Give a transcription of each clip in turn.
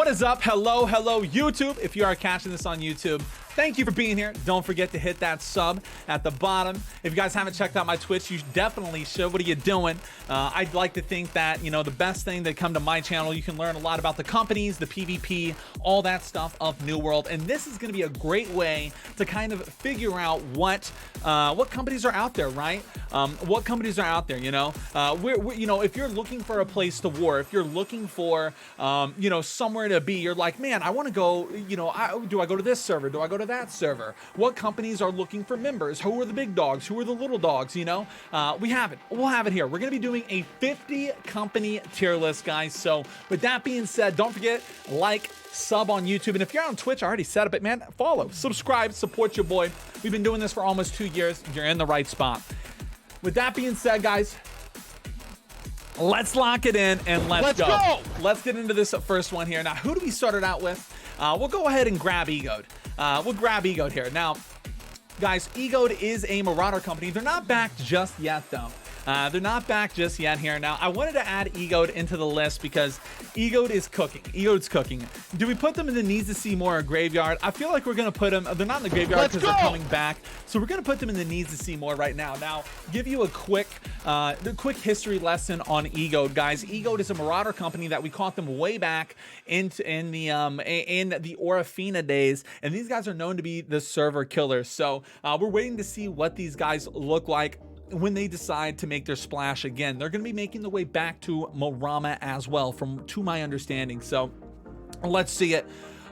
What is up? Hello, YouTube. If you are catching this on YouTube, thank you for being here. Don't forget to hit that sub at the bottom. If you guys haven't checked out my Twitch, you definitely should. What are you doing? I'd like to think that, you know, the best thing that come to my channel, you can learn a lot about the companies, the PvP, all that stuff of New World. And this is going to be a great way to kind of figure out what companies are out there, right? What companies are out there, you know? You know, if you're looking for a place to war, if you're looking for, you know, somewhere to be, you're like, man, I want to go, you know, do I go to this server? Do I go to that server? What companies are looking for members? Who are the big dogs? Who are the little dogs? You know, we have it. We'll have it here. We're going to be doing a 50 company tier list, guys. So with that being said, don't forget, like, sub on YouTube. And if you're on Twitch, I already said it, man, follow, subscribe, support your boy. We've been doing this for almost 2 years. You're in the right spot. With that being said, guys, let's lock it in and let's go. Let's get into this first one here. Now, who do we start it out with? We'll go ahead and grab Egoed. We'll grab Egoed here. Now, guys, Egoed is a Marauder company. They're not back just yet, though. They're not back just yet here. Now, I wanted to add Egoed into the list because Egoed is cooking. Egoed's cooking. Do we put them in the needs to see more or graveyard? I feel like we're going to put them, they're not in the graveyard because they're coming back. So we're going to put them in the needs to see more right now. Now, give you a quick history lesson on Egoed, guys. Egoed is a Marauder company that we caught them way back in the Orafina days. And these guys are known to be the server killers. So we're waiting to see what these guys look like when they decide to make their splash again. They're going to be making the way back to Morama as well, to my understanding. So let's see it.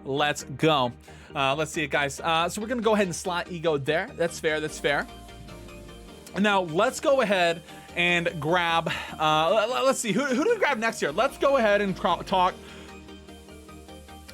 Let's go. Let's see it, guys. So we're going to go ahead and slot Egoed there. That's fair. That's fair. Now let's go ahead and grab. Let's see. Who do we grab next here? Let's go ahead and talk.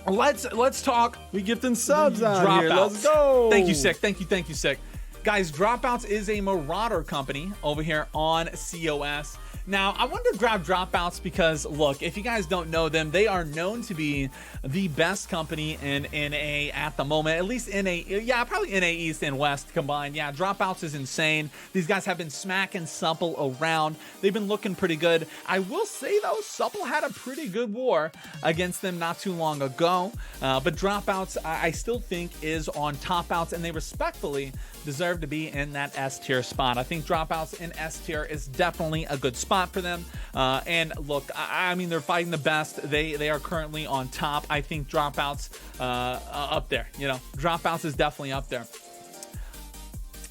Let's talk. We gifting subs out here. Let's go. Thank you, Sick. Thank you, Sick. Guys, Dropouts is a Marauder company over here on COS. Now, I wanted to grab Dropouts because, look, if you guys don't know them, they are known to be the best company in NA at the moment. At least NA, yeah, probably NA East and West combined. Yeah, Dropouts is insane. These guys have been smacking Supple around. They've been looking pretty good. I will say, though, Supple had a pretty good war against them not too long ago. But Dropouts, I still think, is on top outs, and they respectfully deserve to be in that S tier spot. I think Dropouts in S tier is definitely a good spot for them. And look, I mean, they're fighting the best. They are currently on top. I think Dropouts up there. You know, Dropouts is definitely up there.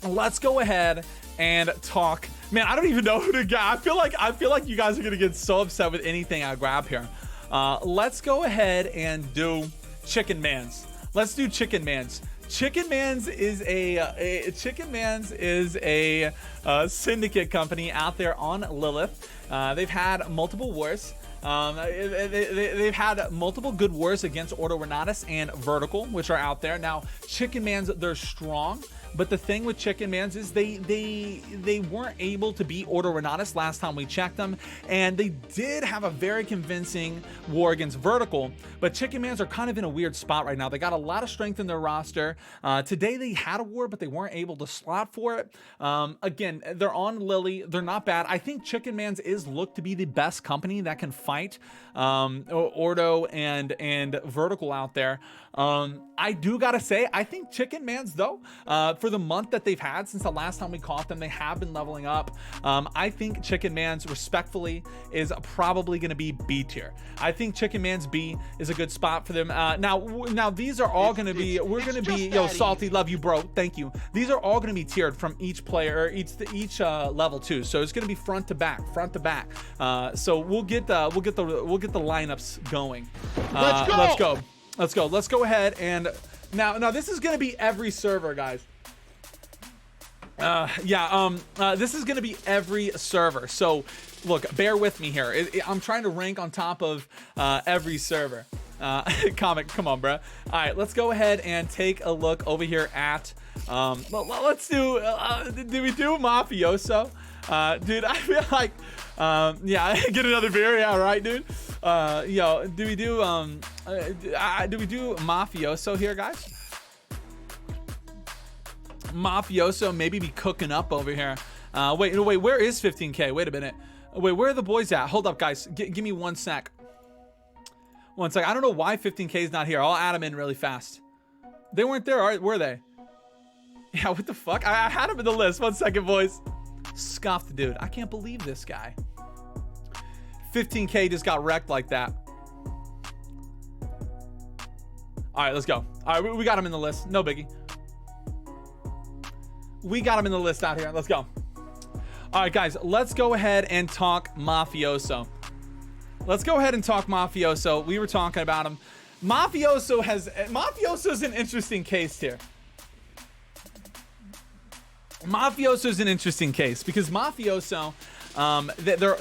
Let's go ahead and talk. Man, I don't even know who to get. I feel like you guys are gonna get so upset with anything I grab here. Let's go ahead and do Chicken Mans. Let's do Chicken Mans. Chicken Mans is a syndicate company out there on Lilith. They've had multiple wars. They've had multiple good wars against Ordo Renatus and Vertical, which are out there. Now, Chicken Mans, they're strong. But the thing with Chicken Mans is they weren't able to beat Ordo Renatus last time we checked them, and they did have a very convincing war against Vertical. But Chicken Mans are kind of in a weird spot right now. They got a lot of strength in their roster. Today they had a war, but they weren't able to slot for it. Again, they're on Lily. They're not bad. I think Chicken Mans is looked to be the best company that can fight Ordo and Vertical out there. I do gotta say, I think Chicken Mans, though, for the month that they've had since the last time we caught them, they have been leveling up. I think Chicken Mans, respectfully, is probably going to be B tier. I think Chicken Mans B is a good spot for them. Now these are all going to be, we're going to be, yo, Salty, love you, bro, thank you. These are all going to be tiered from each player, or each level too. So it's going to be front to back. So we'll get the lineups going. Let's go ahead and now this is going to be every server, guys. This is going to be every server. So look, bear with me here. I'm trying to rank on top of every server. Comic, come on, bro. All right, let's go ahead and take a look over here at let's do we do Mafioso? Dude, I feel like yeah, get another beer. Yeah, right, dude. Yo, do we do Mafioso here, guys? Mafioso maybe be cooking up over here. Wait, where is 15K? Wait a minute. Wait, where are the boys at? Hold up, guys. Give me 1 sec. One sec. I don't know why 15K is not here. I'll add them in really fast. They weren't there, were they? Yeah, what the fuck? I had him in the list. 1 second, boys. Scoffed, dude. I can't believe this guy. 15K just got wrecked like that. All right, let's go. All right, we got him in the list. No biggie. We got him in the list out here. Let's go. All right, guys, let's go ahead and talk Mafioso. Let's go ahead and talk Mafioso. We were talking about him. Mafioso's an interesting case here. Mafioso's an interesting case because Mafioso,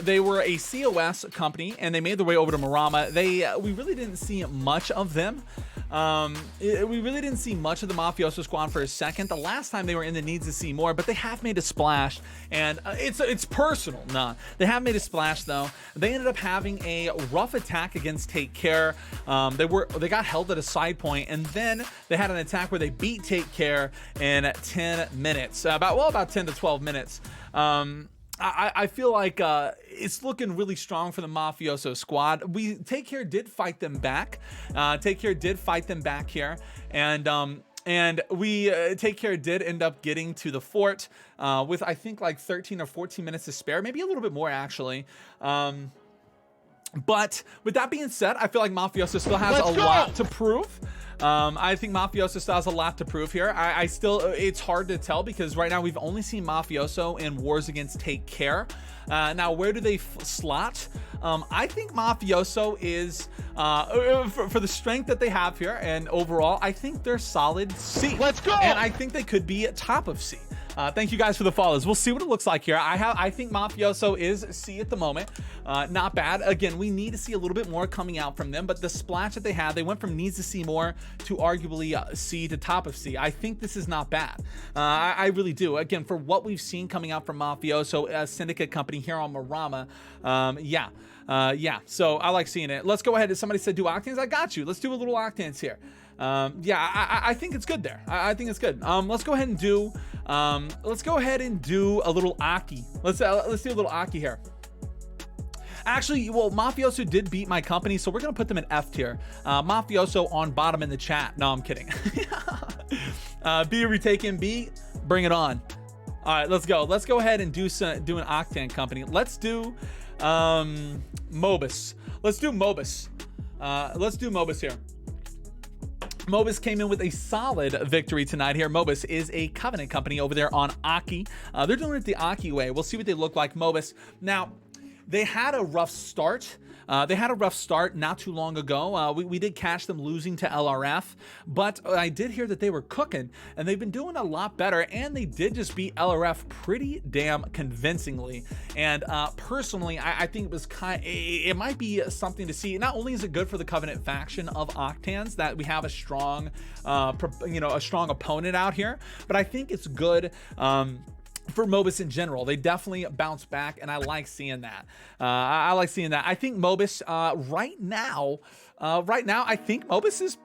they were a COS company and they made their way over to Marama. We really didn't see much of them. We really didn't see much of the Mafioso squad for a second. The last time they were in the needs to see more, but they have made a splash, and it's personal. Nah, they have made a splash though. They ended up having a rough attack against Take Care. They got held at a side point, and then they had an attack where they beat Take Care in 10 minutes, about 10 to 12 minutes. I feel like it's looking really strong for the Mafioso squad. Take Care did fight them back. Take Care did fight them back here, and Take Care did end up getting to the fort with I think like 13 or 14 minutes to spare, maybe a little bit more actually. But with that being said, I feel like Mafioso still has a lot to prove. I think Mafioso still has a lot to prove here. It's hard to tell because right now we've only seen Mafioso in wars against Take Care. Now, where do they slot? I think Mafioso is, for the strength that they have here and overall, I think they're solid C. Let's go! And I think they could be top of C. Thank you guys for the follows. We'll see what it looks like here. I think Mafioso is C at the moment. Not bad. Again, we need to see a little bit more coming out from them, but the splash that they had, they went from needs to see more to arguably C to top of C. I think this is not bad. I really do. Again, for what we've seen coming out from Mafioso, a syndicate company here on Marama, yeah. So I like seeing it. Let's go ahead. Somebody said do Octans. I got you. Let's do a little Octans here. I think it's good there. I think it's good. Let's go ahead and do a little Aki. Let's do a little Aki here. Actually, well, Mafioso did beat my company, so we're gonna put them in F tier. Mafioso on bottom in the chat. No, I'm kidding. B retaken. B, bring it on. All right, let's go. Let's go ahead and do an Octan company. Let's do Mobus. Let's do Mobus. Let's do Mobus here. Mobus came in with a solid victory tonight here. Mobus is a Covenant company over there on Aki. They're doing it the Aki way. We'll see what they look like. Mobus. Now, they had a rough start. Not too long ago. We did catch them losing to LRF, but I did hear that they were cooking, and they've been doing a lot better, and they did just beat LRF pretty damn convincingly. And personally, I think it might be something to see. Not only is it good for the Covenant faction of Octans that we have a strong, a strong opponent out here, but I think it's good. For Mobus in general, they definitely bounce back, and I like seeing that. I like seeing that. I think Mobus right now, I think Mobus is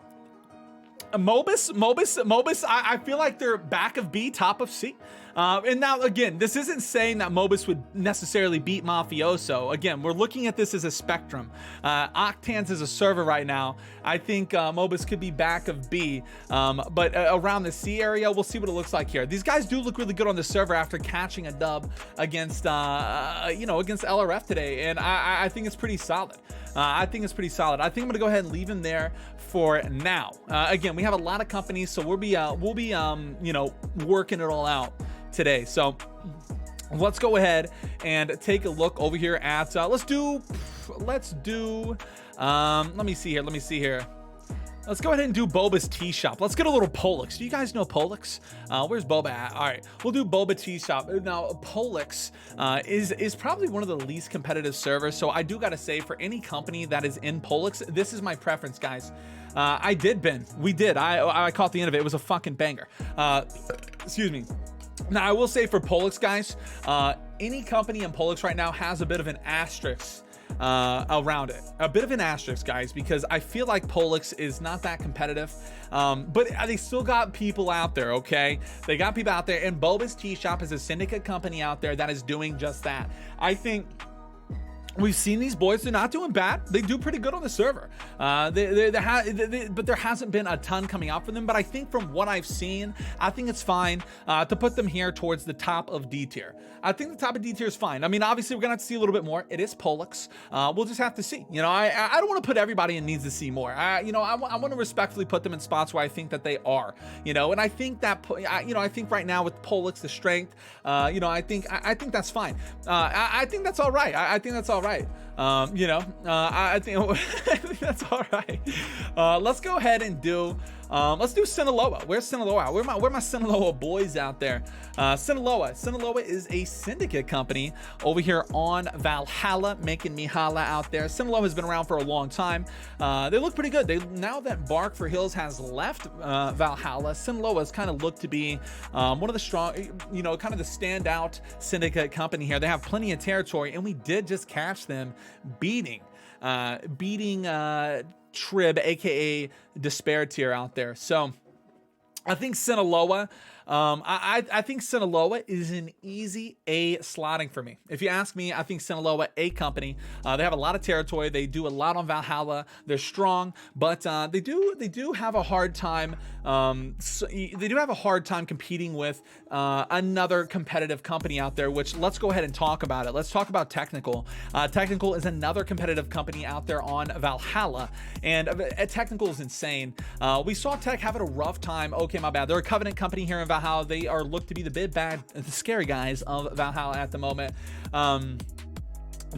Mobus. I feel like they're back of B, top of C. And now, again, this isn't saying that Mobus would necessarily beat Mafioso. Again, we're looking at this as a spectrum. Octans is a server right now. I think Mobus could be back of B, but around the C area, we'll see what it looks like here. These guys do look really good on the server after catching a dub against, against LRF today, and I think it's pretty solid. I think I'm gonna go ahead and leave him there for now. Again, we have a lot of companies, so we'll be working it all out today. So let's go ahead and take a look over here at let me see here. Let's go ahead and do Boba's Tea Shop. Let's get a little Polix. Do you guys know Polix? Where's Boba at? All right, we'll do Boba Tea Shop. Now, Polix is probably one of the least competitive servers, so I do gotta say, for any company that is in Polix, this is my preference, guys. I did bin. We did. I caught the end of it. It was a fucking banger. Excuse me. Now, I will say for Polix, guys, any company in Polix right now has a bit of an asterisk around it. A bit of an asterisk, guys, because I feel like Polix is not that competitive, but they still got people out there, okay? They got people out there, and Boba's Tea Shop is a syndicate company out there that is doing just that. I think we've seen these boys. They're not doing bad. They do pretty good on the server. But there hasn't been a ton coming out for them. But I think from what I've seen, I think it's fine to put them here towards the top of D tier. I think the top of D tier is fine. I mean, obviously, we're going to have to see a little bit more. It is Pollux. We'll just have to see. You know, I don't want to put everybody in needs to see more. I want to respectfully put them in spots where I think that they are. You know, and I think that, I think right now with Pollux, the strength, I think that's fine. I think that's all right. I think that's all right. I think that's all right. Let's go ahead and do let's do Sinaloa. Where's Sinaloa? Where are my Sinaloa boys out there? Sinaloa is a syndicate company over here on Valhalla, making me holla out there. Sinaloa has been around for a long time. They look pretty good. Now that Bark for Hills has left Valhalla, Sinaloa has kind of looked to be one of the strong, kind of the standout syndicate company here. They have plenty of territory, and we did just catch them beating Trib, aka Despair tier out there. So I think Sinaloa, I think Sinaloa is an easy A slotting for me. If you ask me, I think Sinaloa, A company. They have a lot of territory. They do a lot on Valhalla. They're strong, but they do have a hard time. They do have a hard time competing with another competitive company out there. Which let's go ahead and talk about it. Let's talk about Technical. Technical is another competitive company out there on Valhalla, and Technical is insane. We saw Tech having a rough time. Okay, my bad. They're a Covenant company here in Valhalla. They are looked to be the big bad, the scary guys of Valhalla at the moment.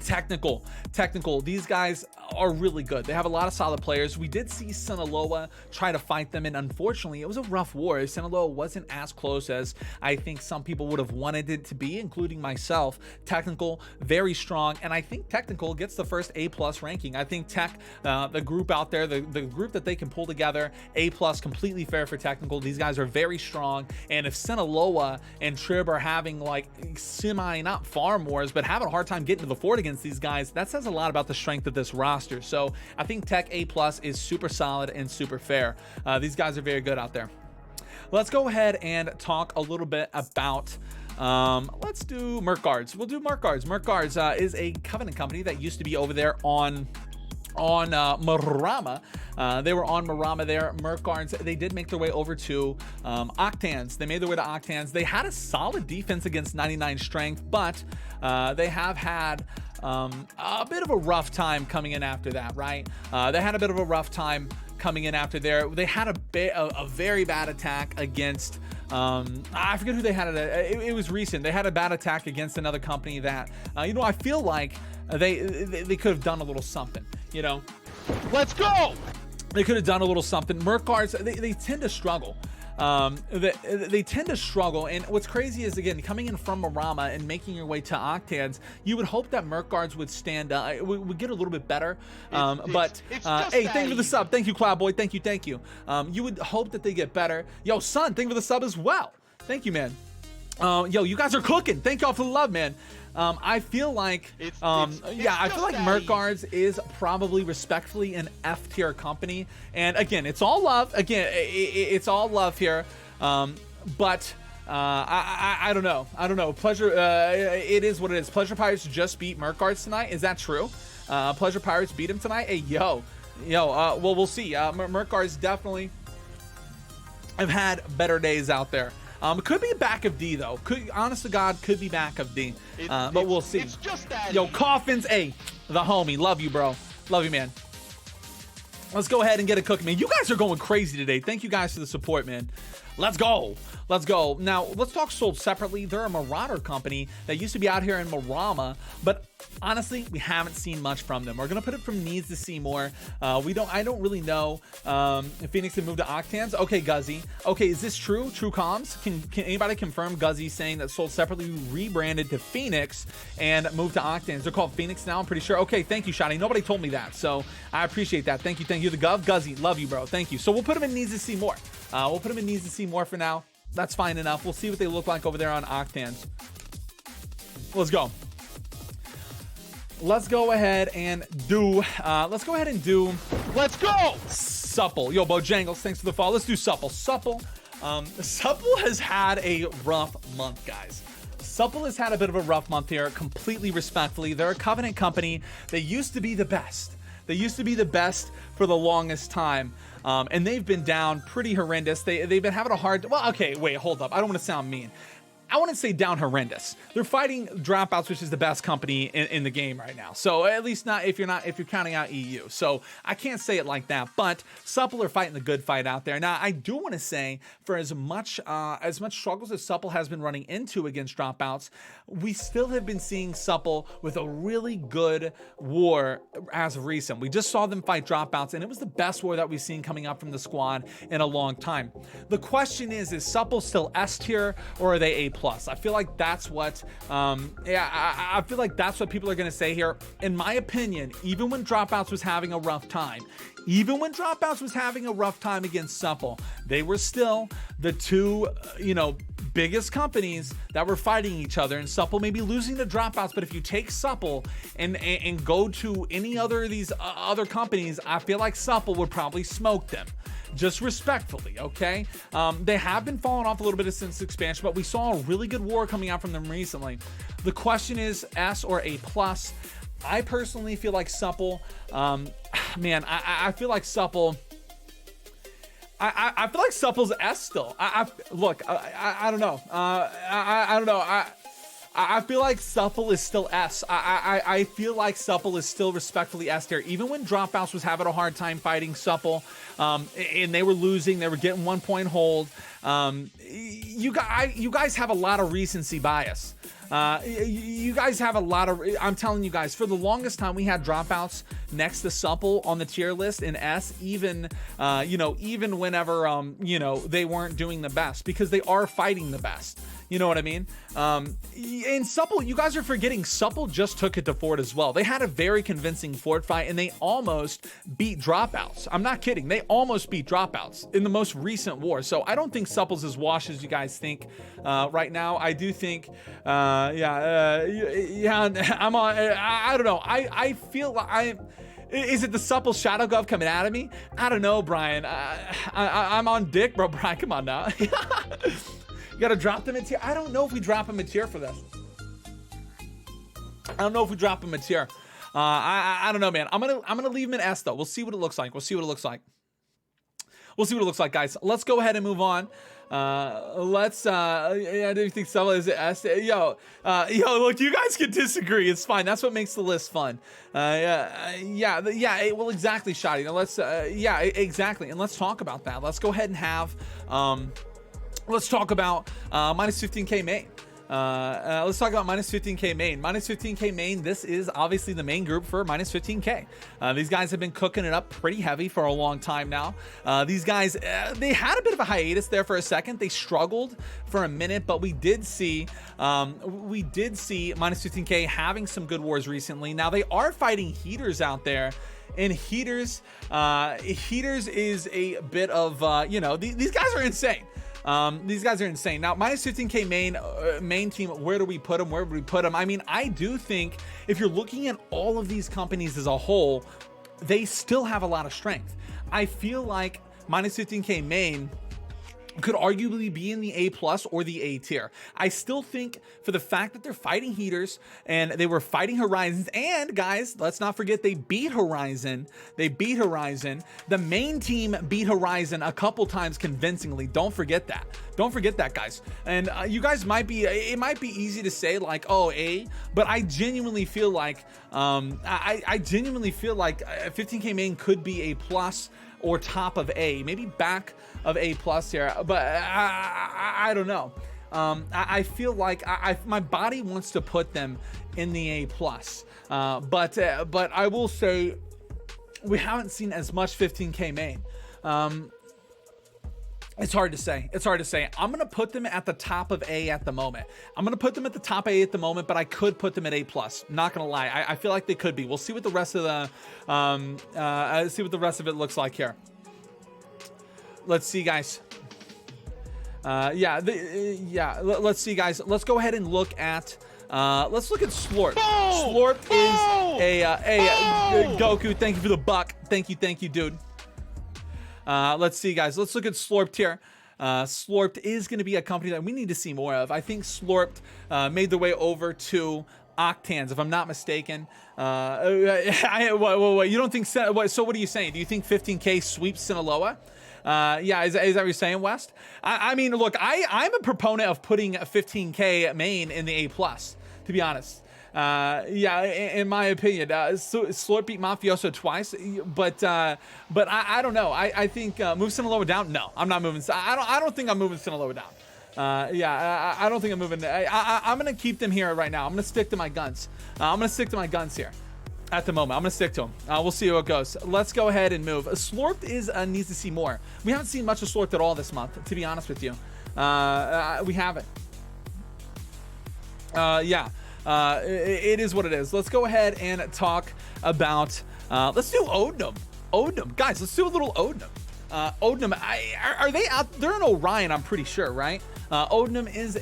Technical, these guys are really good. They have a lot of solid players. We did see Sinaloa try to fight them, and unfortunately it was a rough war. Sinaloa wasn't as close as I think some people would have wanted it to be, including myself. Technical, very strong, and I think Technical gets the first A+ ranking. I think Tech, the group out there, the group that they can pull together, A+, completely fair for Technical. These guys are very strong, and if Sinaloa and Trib are having like not farm wars, but having a hard time getting to the fort against these guys, that says a lot about the strength of this roster. So I think Tech A+ is super solid and super fair. These guys are very good out there. Let's go ahead and talk a little bit about let's do Merc Guards. We'll do Merc Guards. Merc Guards is a Covenant company that used to be over there on Marama. They were on Marama there. Merc Guards, they did make their way over to Octans. They made their way to Octans. They had a solid defense against 99 strength, but they have had a bit of a rough time coming in after that, right? They had a bit of a rough time coming in after there. They had a very bad attack against I forget who they had. It was recent. They had a bad attack against another company that I feel like they could have done a little something. Let's go. They could have done a little something. Merc Guards, they tend to struggle. They tend to struggle, and what's crazy is, again, coming in from Marama and making your way to Octans, you would hope that Merc Guards would stand up, would get a little bit better. Hey, thank you for the sub. Thank you, Cloud Boy. Thank you. You would hope that they get better. Yo, Son, thank you for the sub as well. Thank you, man. Yo, you guys are cooking. Thank y'all for the love, man. I feel like, I feel like Merc Guards is probably respectfully an F tier company. And again, it's all love. Again, it's all love here. But I don't know. Pleasure. It is what it is. Pleasure Pirates just beat Merc Guards tonight. Is that true? Pleasure Pirates beat him tonight. Hey, yo. Well, we'll see. Merc Guards definitely have had better days out there. Could be back of D though. Honest to God, could be back of D. But we'll see. It's just that. Yo, Coffins, the homie. Love you, bro. Love you, man. Let's go ahead and get it cooking, man. You guys are going crazy today. Thank you guys for the support, man. Let's go. Now, let's talk sold separately. They're a Marauder company that used to be out here in Marama, but honestly, we haven't seen much from them. We're gonna put it from needs to see more. I don't really know if Phoenix had moved to Octans. Okay, Guzzy. Okay, is this true? True comms? Can anybody confirm Guzzy saying that sold separately rebranded to Phoenix and moved to Octans? They're called Phoenix now, I'm pretty sure. Okay, thank you, Shotty. Nobody told me that, so I appreciate that. Thank you. The Gov. Guzzy, love you, bro. Thank you. So we'll put them in needs to see more. We'll put them in needs to see more for now. That's fine enough. We'll see what they look like over there on Octans. Let's go. Let's go ahead and do. Let's go. Supple. Yo, Bojangles, thanks for the follow. Let's do Supple. Supple has had a rough month, guys. Supple has had a bit of a rough month here, completely respectfully. They're a Covenant company. They used to be the best. They used to be the best for the longest time. And they've been down pretty horrendous. They've been having a hard... Well, okay, wait, hold up. I don't want to sound mean. I wouldn't say down horrendous. They're fighting Dropouts, which is the best company in the game right now. So at least not if you're counting out EU. So I can't say it like that. But Supple are fighting the good fight out there. Now I do want to say, for as much struggles as Supple has been running into against Dropouts, we still have been seeing Supple with a really good war as of recent. We just saw them fight Dropouts, and it was the best war that we've seen coming up from the squad in a long time. The question is Supple still S tier or are they A+? I feel like that's what, I feel like that's what people are going to say here. In my opinion, even when Dropouts was having a rough time, against Supple, they were still the two, biggest companies that were fighting each other, and Supple may be losing to Dropouts, but if you take Supple and go to any other of these other companies, I feel like Supple would probably smoke them. Just respectfully, okay? They have been falling off a little bit since expansion, but we saw a really good war coming out from them recently. The question is S or A+. I personally feel like Supple, I feel like Supple, I feel like Supple's S still. Look, I don't know. I don't know. I feel like Supple is still S. I feel like Supple is still respectfully S tier. Even when Dropouts was having a hard time fighting Supple, and they were losing, they were getting 1 point hold. You guys have a lot of recency bias. You guys have a lot of, I'm telling you guys, for the longest time we had Dropouts next to Supple on the tier list in S, even whenever, they weren't doing the best, because they are fighting the best. You know what I mean? In Supple, you guys are forgetting Supple just took it to Fort as well. They had a very convincing Fort fight, and they almost beat Dropouts. I'm not kidding. They almost beat Dropouts in the most recent war. So I don't think Supple's as washed as you guys think right now. I do think, I'm on, I don't know. I feel like is it the Supple Shadow Gov coming out of me? I don't know, Brian. I'm on dick, bro. Brian, come on now. You gotta drop them a tier. I don't know if we drop them a tier for this. I don't know if we drop them a tier. I don't know, man. I'm gonna leave them in S though. We'll see what it looks like. We'll see what it looks like, guys. Let's go ahead and move on. I do think Supple is S. Yo, look, you guys can disagree. It's fine. That's what makes the list fun. Well, exactly, Shotty. Now let's, exactly. And let's talk about that. Let's go ahead and have, let's talk about minus 15K main. Let's talk about minus 15K main. Minus 15K main, this is obviously the main group for minus 15K. These guys have been cooking it up pretty heavy for a long time now. These guys, they had a bit of a hiatus there for a second. They struggled for a minute, but we did see minus 15K having some good wars recently. Now they are fighting Heaters out there. And Heaters is a bit of, these guys are insane. These guys are insane. Now, minus 15K main team, where do we put them? Where would we put them? I mean, I do think if you're looking at all of these companies as a whole, they still have a lot of strength. I feel like minus 15K main could arguably be in the A+ or the A tier. I still think for the fact that they're fighting Heaters and they were fighting Horizons, and guys, let's not forget they beat Horizon. The main team beat Horizon a couple times convincingly. Don't forget that, guys. And you guys it might be easy to say like, oh, A, but I genuinely feel like, I genuinely feel like 15K main could be A+ or top of A, maybe back of A+ here, but I don't know. I feel like my body wants to put them in the A+, but I will say we haven't seen as much 15K main. It's hard to say. I'm going to put them at the top of A at the moment. But I could put them at A+. Not going to lie. I feel like they could be. We'll see what the rest of the it looks like here. Let's see, guys. Let's see, guys. Let's go ahead and look at Slorp. Slorp is a Goku. Thank you for the buck. Thank you, dude. Let's see, guys. Let's look at Slorp tier. Slorped is going to be a company that we need to see more of. I think Slorped made their way over to Octans, if I'm not mistaken. You don't think so? What are you saying? Do you think 15K sweeps Sinaloa? Yeah, is that what you're saying, West? I mean, look, I'm a proponent of putting a 15K main in the A+, to be honest. Yeah, in my opinion, Slorp beat Mafioso twice, but I don't know. I think move Sinaloa down. No, I'm not moving. I don't think I'm moving Sinaloa down. Yeah, I don't think I'm moving. I'm gonna keep them here right now. I'm gonna stick to my guns. I'm gonna stick to my guns here. At the moment, I'm gonna stick to them. We'll see how it goes. Let's go ahead and move. Slorped needs to see more. We haven't seen much of Slorped at all this month, to be honest with you. We haven't. Yeah. It is what it is. Let's go ahead and talk about, let's do Odinum. Guys, let's do a little Odinum. Odinum, are they out? They're in Orion, I'm pretty sure, right? Odinum is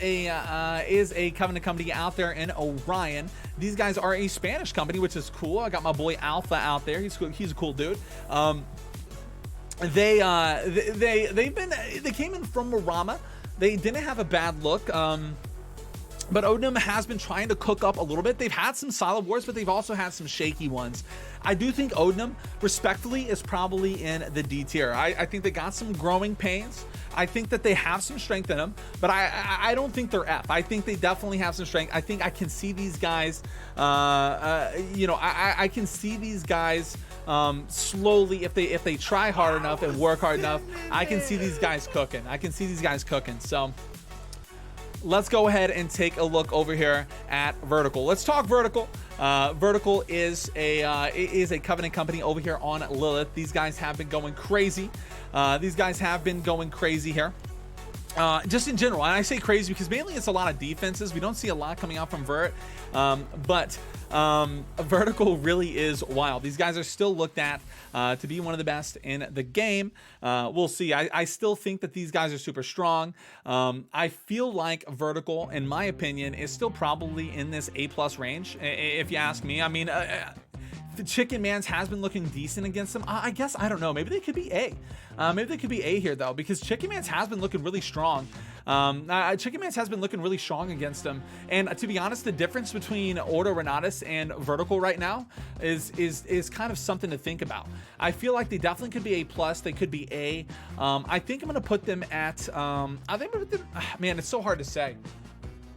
a Covenant company out there in Orion. These guys are a Spanish company, which is cool. I got my boy Alpha out there. He's a cool dude. They came in from Marama. They didn't have a bad look. But Odinum has been trying to cook up a little bit. They've had some solid wars, but they've also had some shaky ones. I do think Odinum, respectfully, is probably in the D tier. I think they got some growing pains. I think that they have some strength in them, but I don't think they're F. I think they definitely have some strength. I think I can see these guys, I can see these guys slowly, if they try hard enough and work hard enough, I can see these guys cooking. So let's go ahead and take a look over here at Vertical. Let's talk Vertical. Vertical is a Covenant company over here on Lilith. These guys have been going crazy. Here. Just in general, and I say crazy because mainly it's a lot of defenses. We don't see a lot coming out from Vert, but Vertical really is wild. These guys are still looked at to be one of the best in the game. We'll see. I still think that these guys are super strong. I feel like Vertical, in my opinion, is still probably in this A+ range, if you ask me. I mean, the Chicken Man's has been looking decent against them. I guess, I don't know. Maybe they could be A. Maybe they could be A here, though, because Chicken Man's has been looking really strong. Chicken Man's has been looking really strong against them. And to be honest, the difference between Ordo Renatus and Vertical right now is kind of something to think about. I feel like they definitely could be A+. They could be A. I think I'm going to put them at... man, it's so hard to say.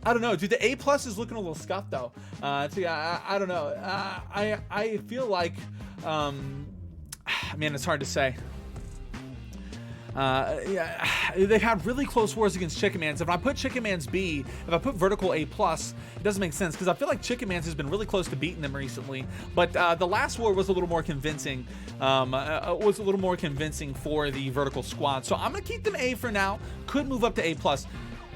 I don't know, dude. The A+ is looking a little scuffed, though. I don't know. I feel like, man, it's hard to say. Yeah, they had really close wars against Chicken Man's. If I put Chicken Man's B, if I put Vertical A+, it doesn't make sense because I feel like Chicken Man's has been really close to beating them recently. But the last war was a little more convincing. For the Vertical squad. So I'm gonna keep them A for now. Could move up to A+.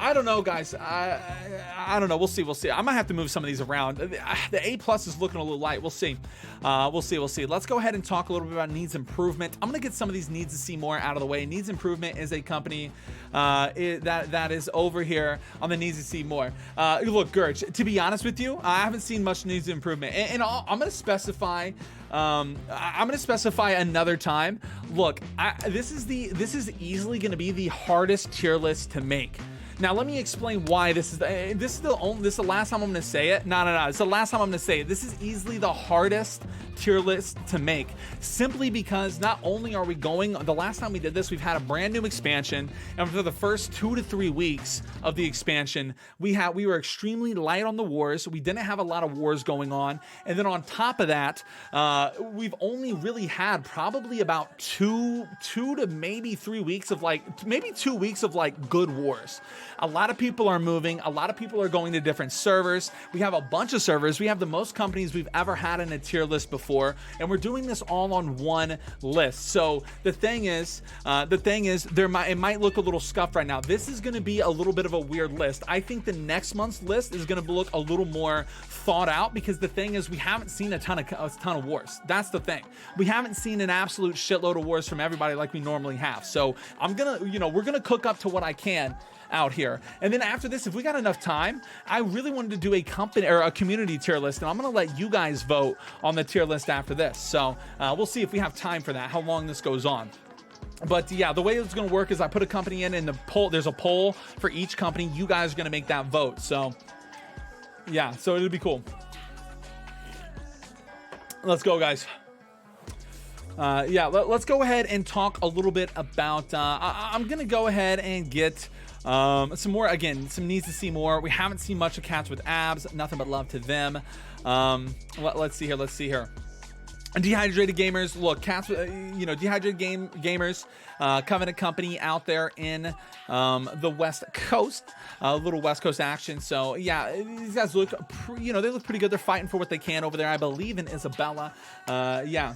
I don't know, guys. I don't know. We'll see. I might have to move some of these around. The A+ is looking a little light. We'll see. We'll see. Let's go ahead and talk a little bit about needs improvement. I'm going to get some of these needs to see more out of the way. Needs improvement is a company that is over here on the needs to see more. Look, Gurch, to be honest with you, I haven't seen much needs improvement. And I'm going to specify... I'm going to specify another time. Look, this is easily going to be the hardest tier list to make. Now, let me explain why this is the last time I'm going to say it. No. It's the last time I'm going to say it. This is easily the hardest tier list to make, simply because not only are we going, the last time we did this, we've had a brand new expansion, and for the first 2 to 3 weeks of the expansion, we were extremely light on the wars. We didn't have a lot of wars going on, and then on top of that, we've only really had probably about two to maybe 3 weeks of maybe 2 weeks of good wars. A lot of people are moving. A lot of people are going to different servers. We have a bunch of servers. We have the most companies we've ever had in a tier list before, and we're doing this all on one list. So the thing is, it might look a little scuffed right now. This is going to be a little bit of a weird list. I think the next month's list is going to look a little more thought out, because the thing is, we haven't seen a ton of wars. That's the thing. We haven't seen an absolute shitload of wars from everybody like we normally have. So we're gonna cook up to what I can out here. And then after this, if we got enough time, I really wanted to do a company or a community tier list, and I'm gonna let you guys vote on the tier list after this. So we'll see if we have time for that, how long this goes on. But yeah, the way it's going to work is I put a company in, and the poll, there's a poll for each company. You guys are going to make that vote. So yeah, so it'll be cool. Let's go, guys. Yeah, let's go ahead and talk a little bit about, I'm going to go ahead and get some more, again, some needs to see more. We haven't seen much of cats with abs. Nothing but love to them. Let's see here. Dehydrated gamers, look, cats, you know, dehydrated gamers, Covenant company out there in the West Coast, a little West Coast action. So yeah, these guys look, you know, they look pretty good. They're fighting for what they can over there. I believe in Isabella. Yeah.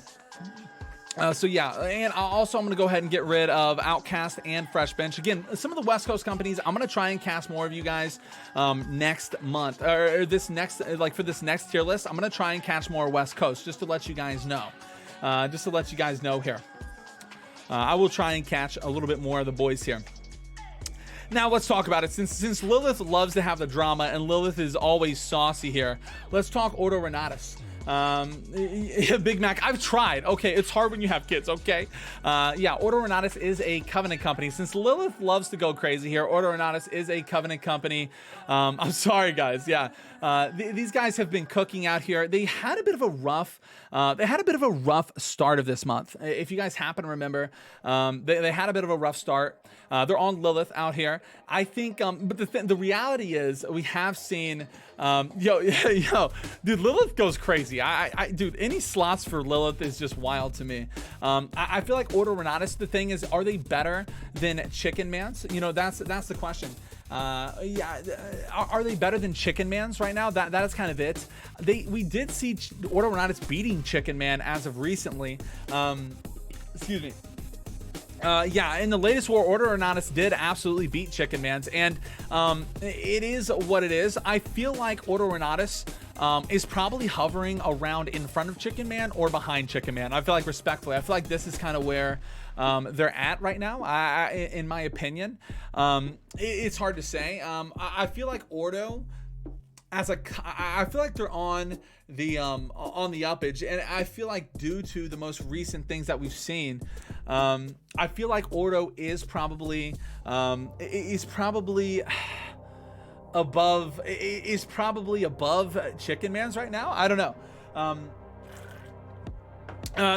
So yeah, and also I'm going to go ahead and get rid of Outcast and Fresh Bench. Again, some of the West Coast companies, I'm going to try and cast more of you guys next month, or this next, like for this next tier list, I'm going to try and catch more West Coast, just to let you guys know. Here. I will try and catch a little bit more of the boys here. Now let's talk about it. Since Lilith loves to have the drama, and Lilith is always saucy here, let's talk Ordo Renatus. Big Mac, I've tried. Okay, it's hard when you have kids. Okay, yeah, Ordo Renatus is a Covenant company. Since Lilith loves to go crazy here, Ordo Renatus is a Covenant company. I'm sorry, guys. Yeah, these guys have been cooking out here. They had a bit of a rough start of this month. If you guys happen to remember, they had a bit of a rough start. They're on Lilith out here. I think, but the reality is we have seen, yo, dude, Lilith goes crazy. Dude, any slots for Lilith is just wild to me. I feel like Ordo Renatus, the thing is, are they better than Chicken Mans? You know, that's the question. Yeah, are they better than Chicken Mans right now? That is kind of it. We did see Ordo Renatus beating Chicken Man as of recently. Excuse me. Yeah, in the latest war, Ordo Renatus did absolutely beat Chicken Mans, and it is what it is. I feel like Ordo Renatus is probably hovering around in front of Chicken Man or behind Chicken Man. I feel like, respectfully, I feel like this is kind of where they're at right now, in my opinion. It's hard to say. I feel like Ordo, I feel like they're on the uppage, and I feel like due to the most recent things that we've seen, I feel like Ordo is probably above Chicken Man's right now. I don't know.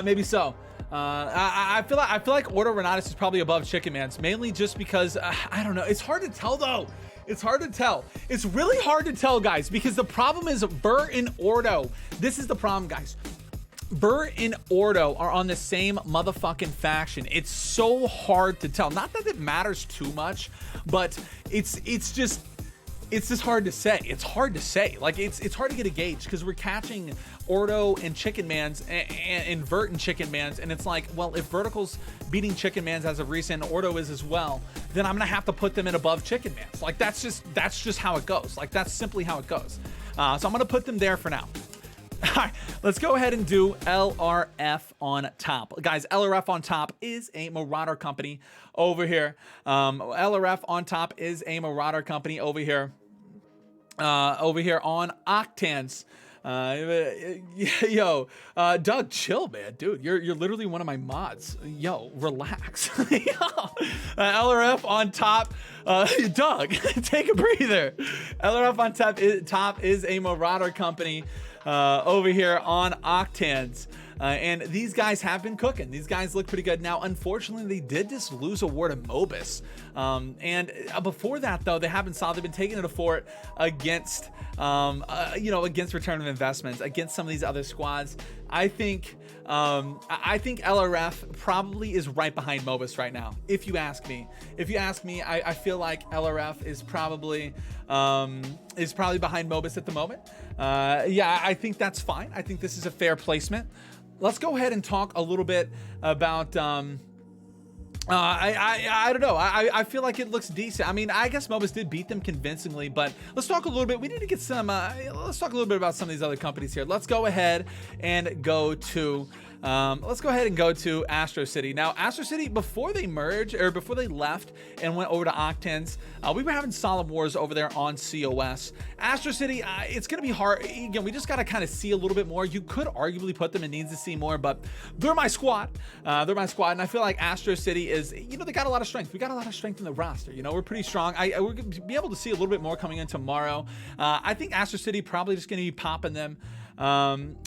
Maybe so. I feel like Ordo Renatus is probably above Chicken Man's, mainly just because I don't know. It's hard to tell though. It's hard to tell. It's really hard to tell, guys, because the problem is Burr and Ordo. This is the problem, guys. Burr and Ordo are on the same motherfucking faction. It's so hard to tell. Not that it matters too much, but it's just hard to say. It's hard to say. Like, it's hard to get a gauge because we're catching Ordo and Chicken Mans and Vert and Chicken Mans, and it's like, well, if Vertical's beating Chicken Mans as of recent, and Ordo is as well, then I'm gonna have to put them in above Chicken Mans. Like, that's just how it goes. Like, that's simply how it goes. So I'm gonna put them there for now. All right, let's go ahead and do LRF on top. Guys, LRF on top is a Marauder company over here. LRF on top is a Marauder company over here. Over here on Octans. Yo, Doug, chill, man. Dude, you're literally one of my mods. Yo, relax. Yo, LRF on top. Doug, take a breather. LRF on top is a Marauder company over here on Octans. And these guys have been cooking. These guys look pretty good. Now, unfortunately, they did just lose a war to Mobus. And before that, though, they have been solid. They've been taking it to fort against, against return of investments, against some of these other squads. I think LRF probably is right behind Mobus right now, if you ask me. I feel like LRF is probably behind Mobus at the moment. Yeah, I think that's fine. I think this is a fair placement. Let's go ahead and talk a little bit about I don't know. I feel like it looks decent. I mean, I guess Mobus did beat them convincingly, but let's talk a little bit. We need to get some, let's talk a little bit about some of these other companies here. Let's go ahead and go to Let's go ahead and go to Astro City. Now, Astro City, before they merged, or before they left and went over to Octans, we were having solid wars over there on COS. Astro City, it's going to be hard. Again, we just got to kind of see a little bit more. You could arguably put them in needs to see more, but they're my squad. They're my squad, and I feel like Astro City is, you know, they got a lot of strength. We got a lot of strength in the roster. You know, we're pretty strong. We're going to be able to see a little bit more coming in tomorrow. I think Astro City probably just going to be popping them. Again,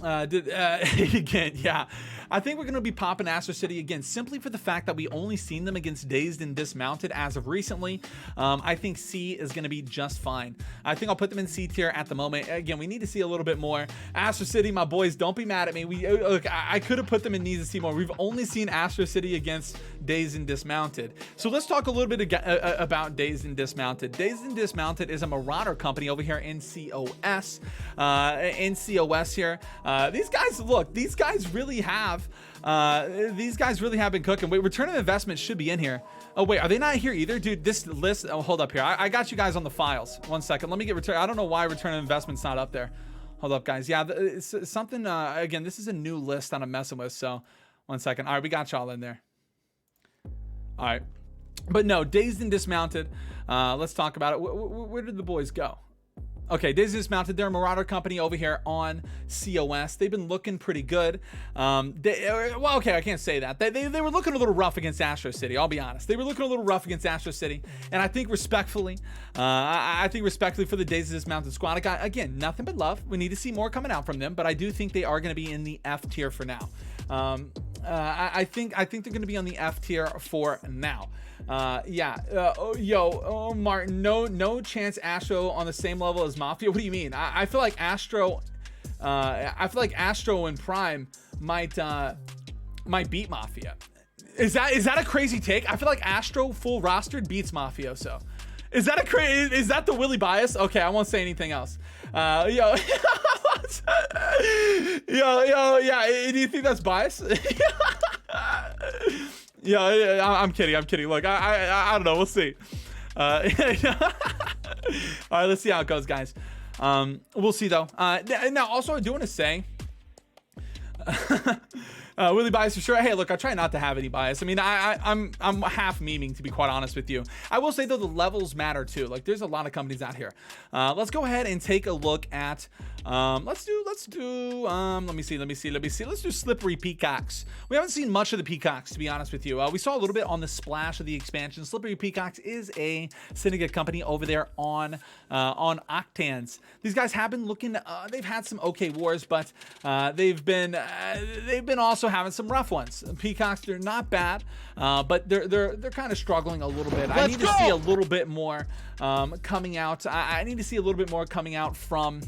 yeah, I think we're going to be popping Astro City again, simply for the fact that we only seen them against Dazed and Dismounted as of recently. I think C is going to be just fine. I think I'll put them in C tier at the moment. Again, we need to see a little bit more. Astro City, my boys, don't be mad at me. Look, I could have put them in needs to see more. We've only seen Astro City against Dazed and Dismounted. So let's talk a little bit about Dazed and Dismounted. Dazed and Dismounted is a Marauder company over here in COS. Here, these guys, look, these guys really have been cooking. Wait, return of investment should be in here. Oh wait, are they not here either, dude? This list, oh, hold up here, I got you guys on the files. 1 second, let me get return. I don't know why return of investment's not up there. Hold up, guys. Yeah, it's something. Again, this is a new list that I'm messing with, so 1 second. All right, we got y'all in there. All right, but no, Dazed and Dismounted, let's talk about it. Where did the boys go? Okay, Dazed and Dismounted, they're a Marauder company over here on COS. They've been looking pretty good. Well, okay, I can't say that. They were looking a little rough against Astro City, I'll be honest. They were looking a little rough against Astro City. And I think respectfully, I think respectfully for the Dazed and Dismounted squad, I got, again, nothing but love. We need to see more coming out from them, but I do think they are going to be in the F tier for now. I think they're going to be on the F tier for now. Martin, no chance Astro on the same level as Mafia. What do you mean? I feel like Astro, and Prime might beat Mafia. Is that a crazy take? I feel like Astro full rostered beats Mafioso. Is that the Willy bias? Okay, I won't say anything else. Yeah. Do you think that's bias? Yeah, I'm kidding. Look, I don't know. We'll see. All right, let's see how it goes, guys. We'll see though. Now, also, I do want to say, Willy bias for sure. Hey, look, I try not to have any bias. I mean, I'm half memeing, to be quite honest with you. I will say though, the levels matter too. Like, there's a lot of companies out here. Let's go ahead and take a look at. Let's do. Let me see. Let's do Slippery Peacocks. We haven't seen much of the Peacocks, to be honest with you. We saw a little bit on the splash of the expansion. Slippery Peacocks is a syndicate company over there on Octans. These guys have been looking. They've had some okay wars, but they've been also having some rough ones. Peacocks, they're not bad, but they're kind of struggling a little bit. I need to see a little bit more coming out. I need to see a little bit more coming out from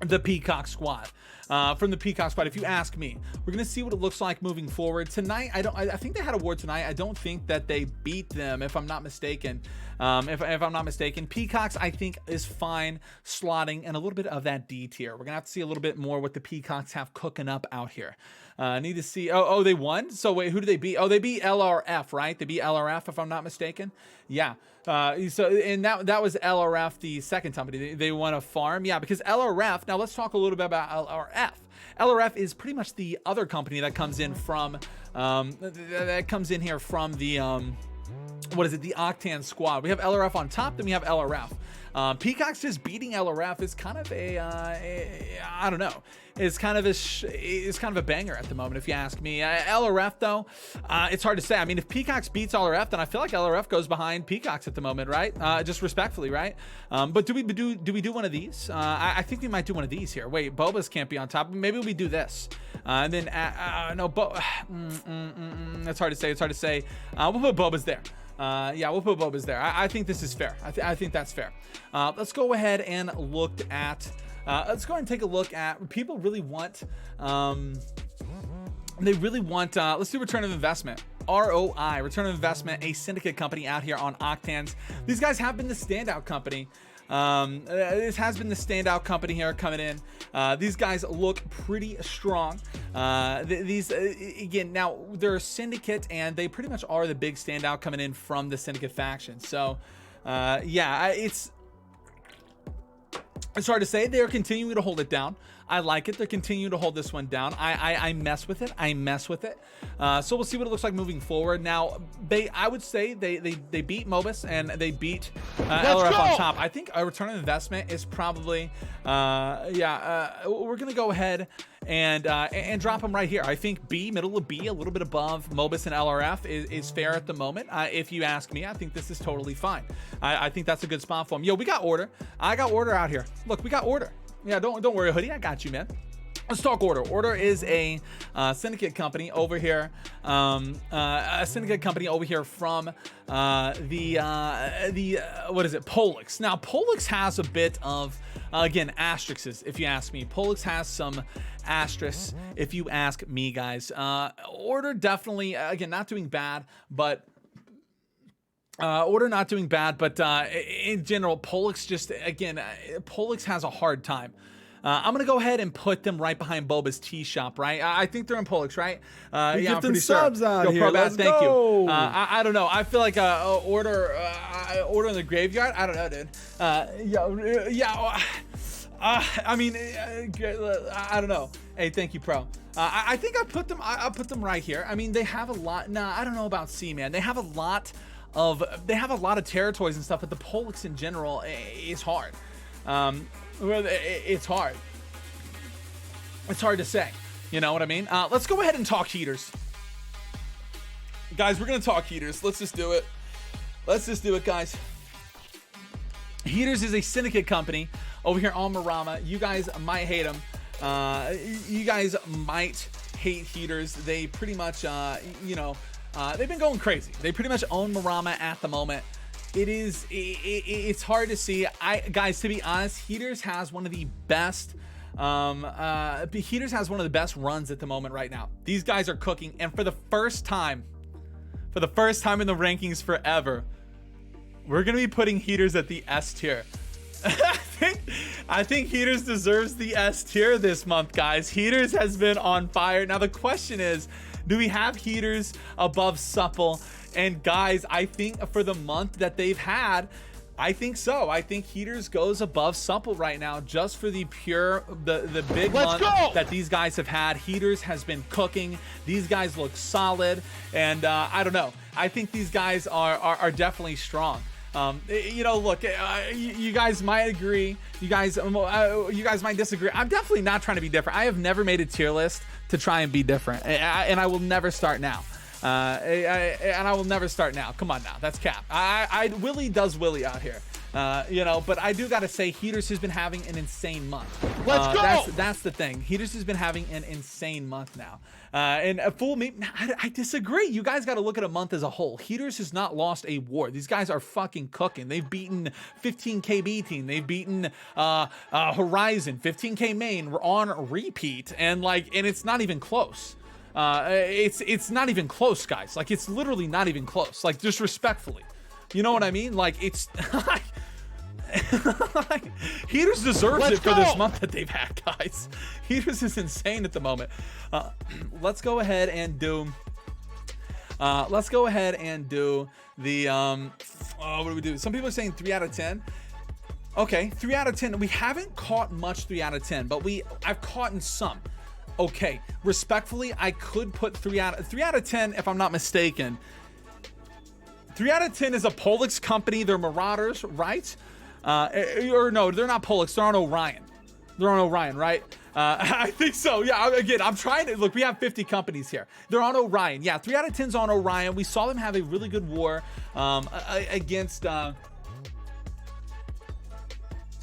the Peacock squad. If you ask me, we're gonna see what it looks like moving forward tonight. I think they had a war tonight. I don't think that they beat them, if I'm not mistaken. If I'm not mistaken, Peacocks, I think, is fine slotting in a little bit of that D tier. We're gonna have to see a little bit more what the Peacocks have cooking up out here. Need to see. Oh, they won. So wait, who do they beat? Oh, they beat LRF, right? They beat LRF, if I'm not mistaken. Yeah. And that was LRF, the second company. They won a farm. Yeah, because LRF. Now let's talk a little bit about LRF. LRF is pretty much the other company that comes in from the what is it? The Octan squad. We have LRF on top, then we have LRF. Peacocks just beating LRF is kind of I don't know. It's kind of a banger at the moment, if you ask me. LRF though, it's hard to say. I mean, if Peacocks beats LRF, then I feel like LRF goes behind Peacocks at the moment, right? Just respectfully, right? But do we do one of these? I think we might do one of these here. Wait, Boba's can't be on top. Maybe we do this, and then no, it's hard to say. We'll put Boba's there. Yeah, we'll put Boba's there. I think this is fair. I think that's fair. Let's go ahead and look at. Let's go ahead and take a look at. People really want. They really want. Let's do return of investment. ROI, return of investment, a syndicate company out here on Octans. These guys have been the standout company. This has been the standout company here coming in. These guys look pretty strong. Again, now they're a syndicate and they pretty much are the big standout coming in from the syndicate faction. So, yeah, it's hard to say. They're continuing to hold it down. I like it. They're continuing to hold this one down. I mess with it. So we'll see what it looks like moving forward. Now, I would say they beat Mobus and they beat LRF on top. I think a return on investment is probably, we're gonna go ahead and drop them right here. I think B, middle of B, a little bit above Mobus and LRF is fair at the moment. If you ask me, I think this is totally fine. I think that's a good spot for them. Yo, we got order. I got order out here. Look, we got order. Yeah, don't worry, Hoodie. I got you, man. Let's talk Order. Order is a syndicate company over here. A syndicate company over here from what is it? Polix. Now, Polix has a bit of again asterisks, if you ask me. Polix has some asterisks, if you ask me, guys. Order definitely again not doing bad, but. Order not doing bad, but in general, Polix just, again, Polix has a hard time. I'm going to go ahead and put them right behind Boba's Tea Shop, right? I think they're in Polix, right? Yeah, I'm pretty subs sure. out here. Let's thank go. you. I don't know. I feel like Order in the Graveyard. I don't know, dude. I mean, I don't know. Hey, thank you, Pro. I think I put them right here. I mean, they have a lot. Nah, I don't know about C, man. They have a lot of territories and stuff, but the Polix in general is hard. It's hard. It's hard to say. You know what I mean? Let's go ahead and talk heaters. Guys, we're going to talk heaters. Let's just do it. Let's just do it, guys. Heaters is a syndicate company over here on Marama. You guys might hate them. You guys might hate heaters. They pretty much, they've been going crazy. They pretty much own Marama at the moment. It's hard to see. Guys, to be honest, Heaters has one of the best runs at the moment right now. These guys are cooking, and for the first time in the rankings forever, we're gonna be putting Heaters at the S tier. I think Heaters deserves the S tier this month, guys. Heaters has been on fire. Now the question is, do we have Heaters above Supple? And guys, I think for the month that they've had, I think so. I think Heaters goes above Supple right now, just for the big month that these guys have had. Heaters has been cooking. These guys look solid, and I don't know. I think these guys are definitely strong. Look, you guys might agree. You guys might disagree. I'm definitely not trying to be different. I have never made a tier list to try and be different, and I will never start now. And I will never start now. Come on now, that's cap. Willie does Willie out here. But I do gotta say, Heaters has been having an insane month. Let's go. That's the thing. Heaters has been having an insane month now. And fool me, I disagree. You guys got to look at a month as a whole. Heaters has not lost a war. These guys are fucking cooking. They've beaten 15KB team. They've beaten Horizon, 15K main. We're on repeat, and it's not even close. It's not even close, guys. Like, it's literally not even close. Like, just respectfully, you know what I mean? Like, it's Heaters deserves it for this month that they've had, guys. Heaters is insane at the moment. Let's go ahead and do the what do we do? Some people are saying 3 out of 10. Okay, 3 out of 10. We haven't caught much 3 out of 10, but I've caught in some. Okay, respectfully, I could put 3 out of 10 if I'm not mistaken. 3 out of 10 is a Polix company. They're Marauders, right? Or no, they're not Polix. They're on Orion. They're on Orion, right? I think so. Yeah, again, I'm trying to look. We have 50 companies here. They're on Orion. Yeah, 3 out of 10's on Orion. We saw them have a really good war against.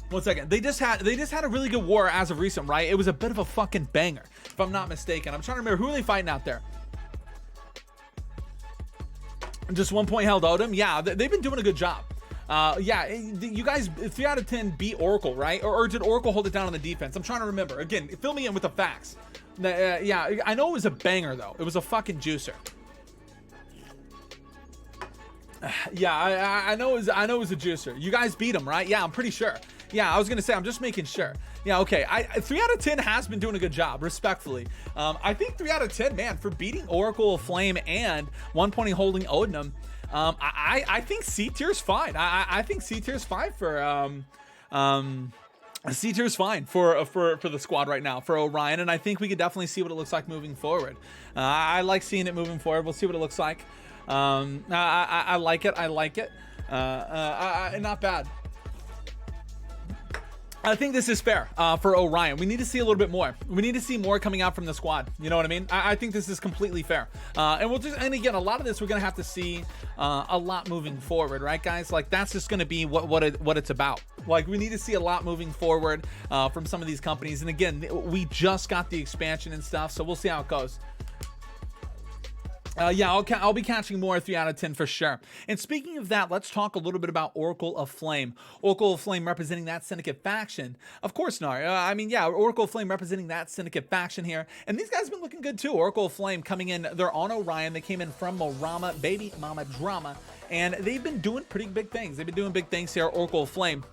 One second. They just had a really good war as of recent, right? It was a bit of a fucking banger, if I'm not mistaken. I'm trying to remember, who are they fighting out there? Just 1 point held Odom. Yeah, they've been doing a good job. You guys, 3 out of 10 beat Oracle, right? Or did Oracle hold it down on the defense? I'm trying to remember. Again, fill me in with the facts. Yeah, I know it was a banger though. It was a fucking juicer. Yeah, I know it was a juicer. You guys beat him, right? Yeah, I'm pretty sure. Yeah, I was gonna say, I'm just making sure. Yeah, okay. 3 out of 10 has been doing a good job, respectfully. I think 3 out of 10, man, for beating Oracle of Flame and 1 point holding Odinum. I think C tier's fine. I think C tier's fine for C tier is fine for the squad right now for Orion, and I think we could definitely see what it looks like moving forward. I like seeing it moving forward. We'll see what it looks like. I like it. I like it. Not bad. I think this is fair for Orion. We need to see a little bit more. We need to see more coming out from the squad. You know what I mean? I think this is completely fair. And again, a lot of this we're gonna have to see a lot moving forward, right, guys? Like that's just gonna be what it's about. Like we need to see a lot moving forward from some of these companies. And again, we just got the expansion and stuff, so we'll see how it goes. Yeah, I'll be catching more 3 out of 10 for sure. And speaking of that, let's talk a little bit about Oracle of Flame. Oracle of Flame representing that Syndicate faction. Of course, Nar. I mean, yeah, Oracle of Flame representing that Syndicate faction here. And these guys have been looking good too. Oracle of Flame coming in. They're on Orion. They came in from Morama, Baby Mama Drama. And they've been doing pretty big things. They've been doing big things here, Oracle of Flame.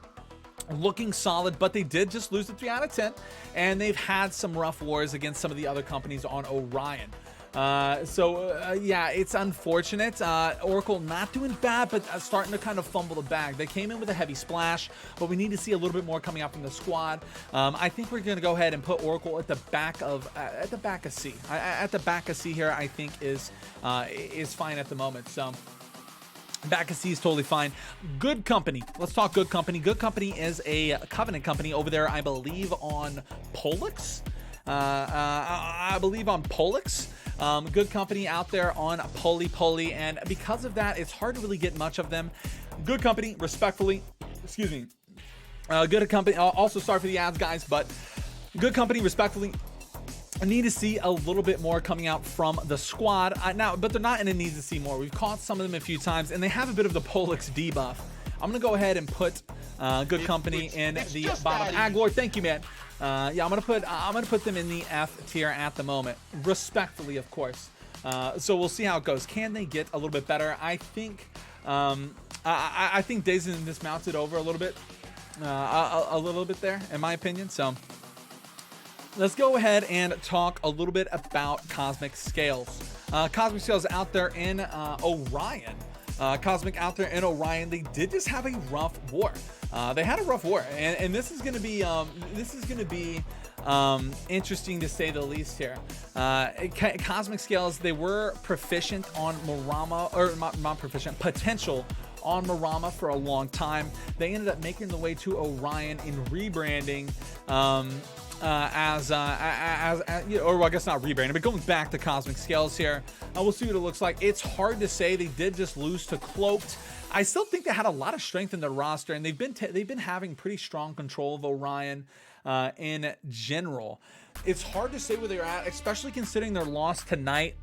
Looking solid, but they did just lose the 3 out of 10. And they've had some rough wars against some of the other companies on Orion. Yeah, it's unfortunate. Oracle not doing bad, but starting to kind of fumble the bag. They came in with a heavy splash, but we need to see a little bit more coming out from the squad. I think we're going to go ahead and put Oracle at the back of C. At the back of C here, I think is fine at the moment. So. Back of C is totally fine. Good Company. Let's talk Good Company. Good Company is a Covenant company over there, I believe, on Pollux. I believe on Pollux. Good Company out there on Poly, and because of that, it's hard to really get much of them. Good Company, respectfully, excuse me. Good Company, also sorry for the ads, guys, but Good Company, respectfully, I need to see a little bit more coming out from the squad now, but they're not in a need to see more. We've caught some of them a few times, and they have a bit of the Pollux debuff. I'm gonna go ahead and put Good Company in the bottom. Aglor, thank you, man. Yeah, I'm gonna put them in the F tier at the moment, respectfully, of course. So we'll see how it goes. Can they get a little bit better? I think I think Dazed and Dismounted over a little bit there, in my opinion. So let's go ahead and talk a little bit about Cosmic Scales. Cosmic Scales out there in Orion. Cosmic out there in Orion, they did just have a rough war. They had a rough war, and this is going to be interesting to say the least here. Cosmic Scales, they were proficient on Morama, or not proficient, potential on Morama for a long time. They ended up making their way to Orion in rebranding. You know, or I guess not rebranding, but going back to Cosmic Scales here. We'll see what it looks like. It's hard to say. They did just lose to Cloaked. I still think they had a lot of strength in their roster, and they've been having pretty strong control of Orion in general. It's hard to say where they're at, especially considering their loss tonight.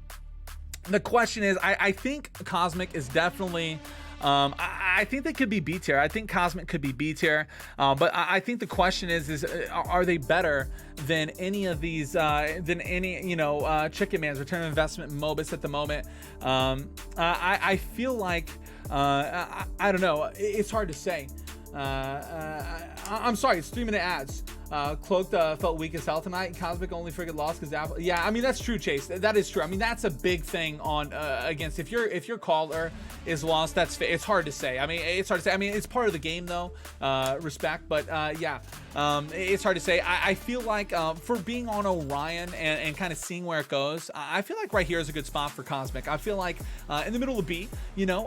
The question is, I think Cosmic is definitely. I think they could be B tier. I think Cosmic could be B tier. But I think the question is are they better than any of these, than any, you know, Chicken Man's Return of Investment, Mobus at the moment? I feel like, I don't know. It's hard to say. I'm sorry, it's 3-minute ads. Cloaked felt weak as hell tonight. Cosmic only friggin' lost because Apple. Yeah, I mean that's true, Chase. That is true. I mean that's a big thing on against if your caller is lost. It's hard to say. I mean it's hard to say. I mean it's part of the game though. Respect, but yeah, it's hard to say. I feel like for being on Orion and kind of seeing where it goes, I feel like right here is a good spot for Cosmic. I feel like in the middle of B, you know,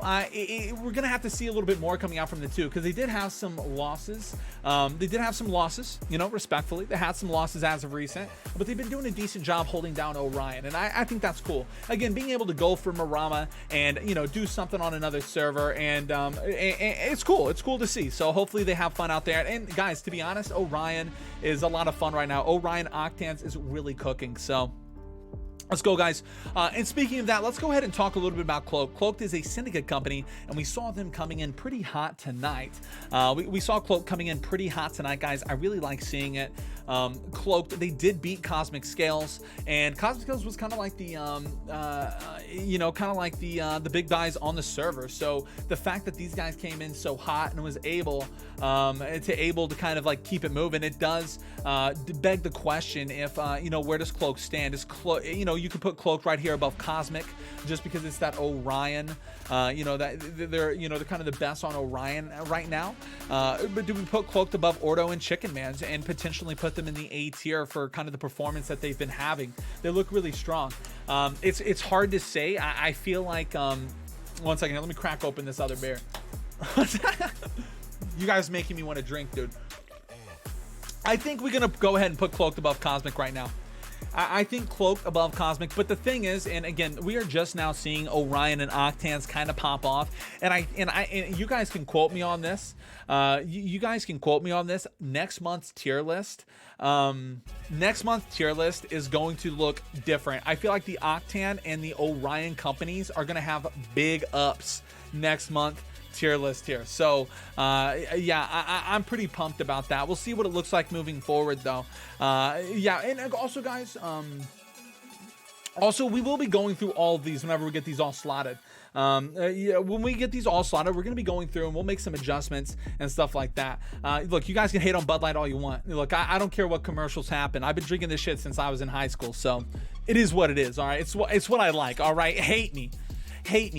we're gonna have to see a little bit more coming out from the two because they did have some losses. You know. Respectfully, they had some losses as of recent, but they've been doing a decent job holding down Orion, and I think that's cool. Again, being able to go for Morama and, you know, do something on another server, and it's cool. It's cool to see. So hopefully they have fun out there. And guys, to be honest, Orion is a lot of fun right now. Orion Octans is really cooking. So let's go, guys. And speaking of that, let's go ahead and talk a little bit about Cloaked. Cloaked is a syndicate company, and we saw them coming in pretty hot tonight. We saw Cloaked coming in pretty hot tonight, guys. I really like seeing it. Cloaked, they did beat Cosmic Scales, and Cosmic Scales was kind of like the, you know, kind of like the big guys on the server. So the fact that these guys came in so hot and was able to kind of like keep it moving, it does beg the question if, you know, where does Cloaked stand? Is Cloaked, you know, know, you could put Cloaked right here above Cosmic just because it's that Orion. You know, that they're kind of the best on Orion right now. But do we put Cloaked above Ordo and Chicken Man's and potentially put them in the A tier for kind of the performance that they've been having? They look really strong. It's hard to say. I feel like 1 second, let me crack open this other beer. You guys making me want to drink, dude. I think we're gonna go ahead and put Cloaked above Cosmic right now. I think Cloaked above Cosmic, but the thing is, and again, we are just now seeing Orion and Octans kind of pop off, and you guys can quote me on this. You guys can quote me on this. Next month's tier list, is going to look different. I feel like the Octan and the Orion companies are gonna have big ups next month. Tier list here. So yeah, I'm pretty pumped about that. We'll see what it looks like moving forward though. Yeah, and also guys, also we will be going through all of these whenever we get these all slotted. Yeah, when we get these all slotted, we're gonna be going through and we'll make some adjustments and stuff like that. Look, you guys can hate on Bud Light all you want. Look, I don't care what commercials happen. I've been drinking this shit since I was in high school, so it is what it is. All right, it's what I like. All right, hate me,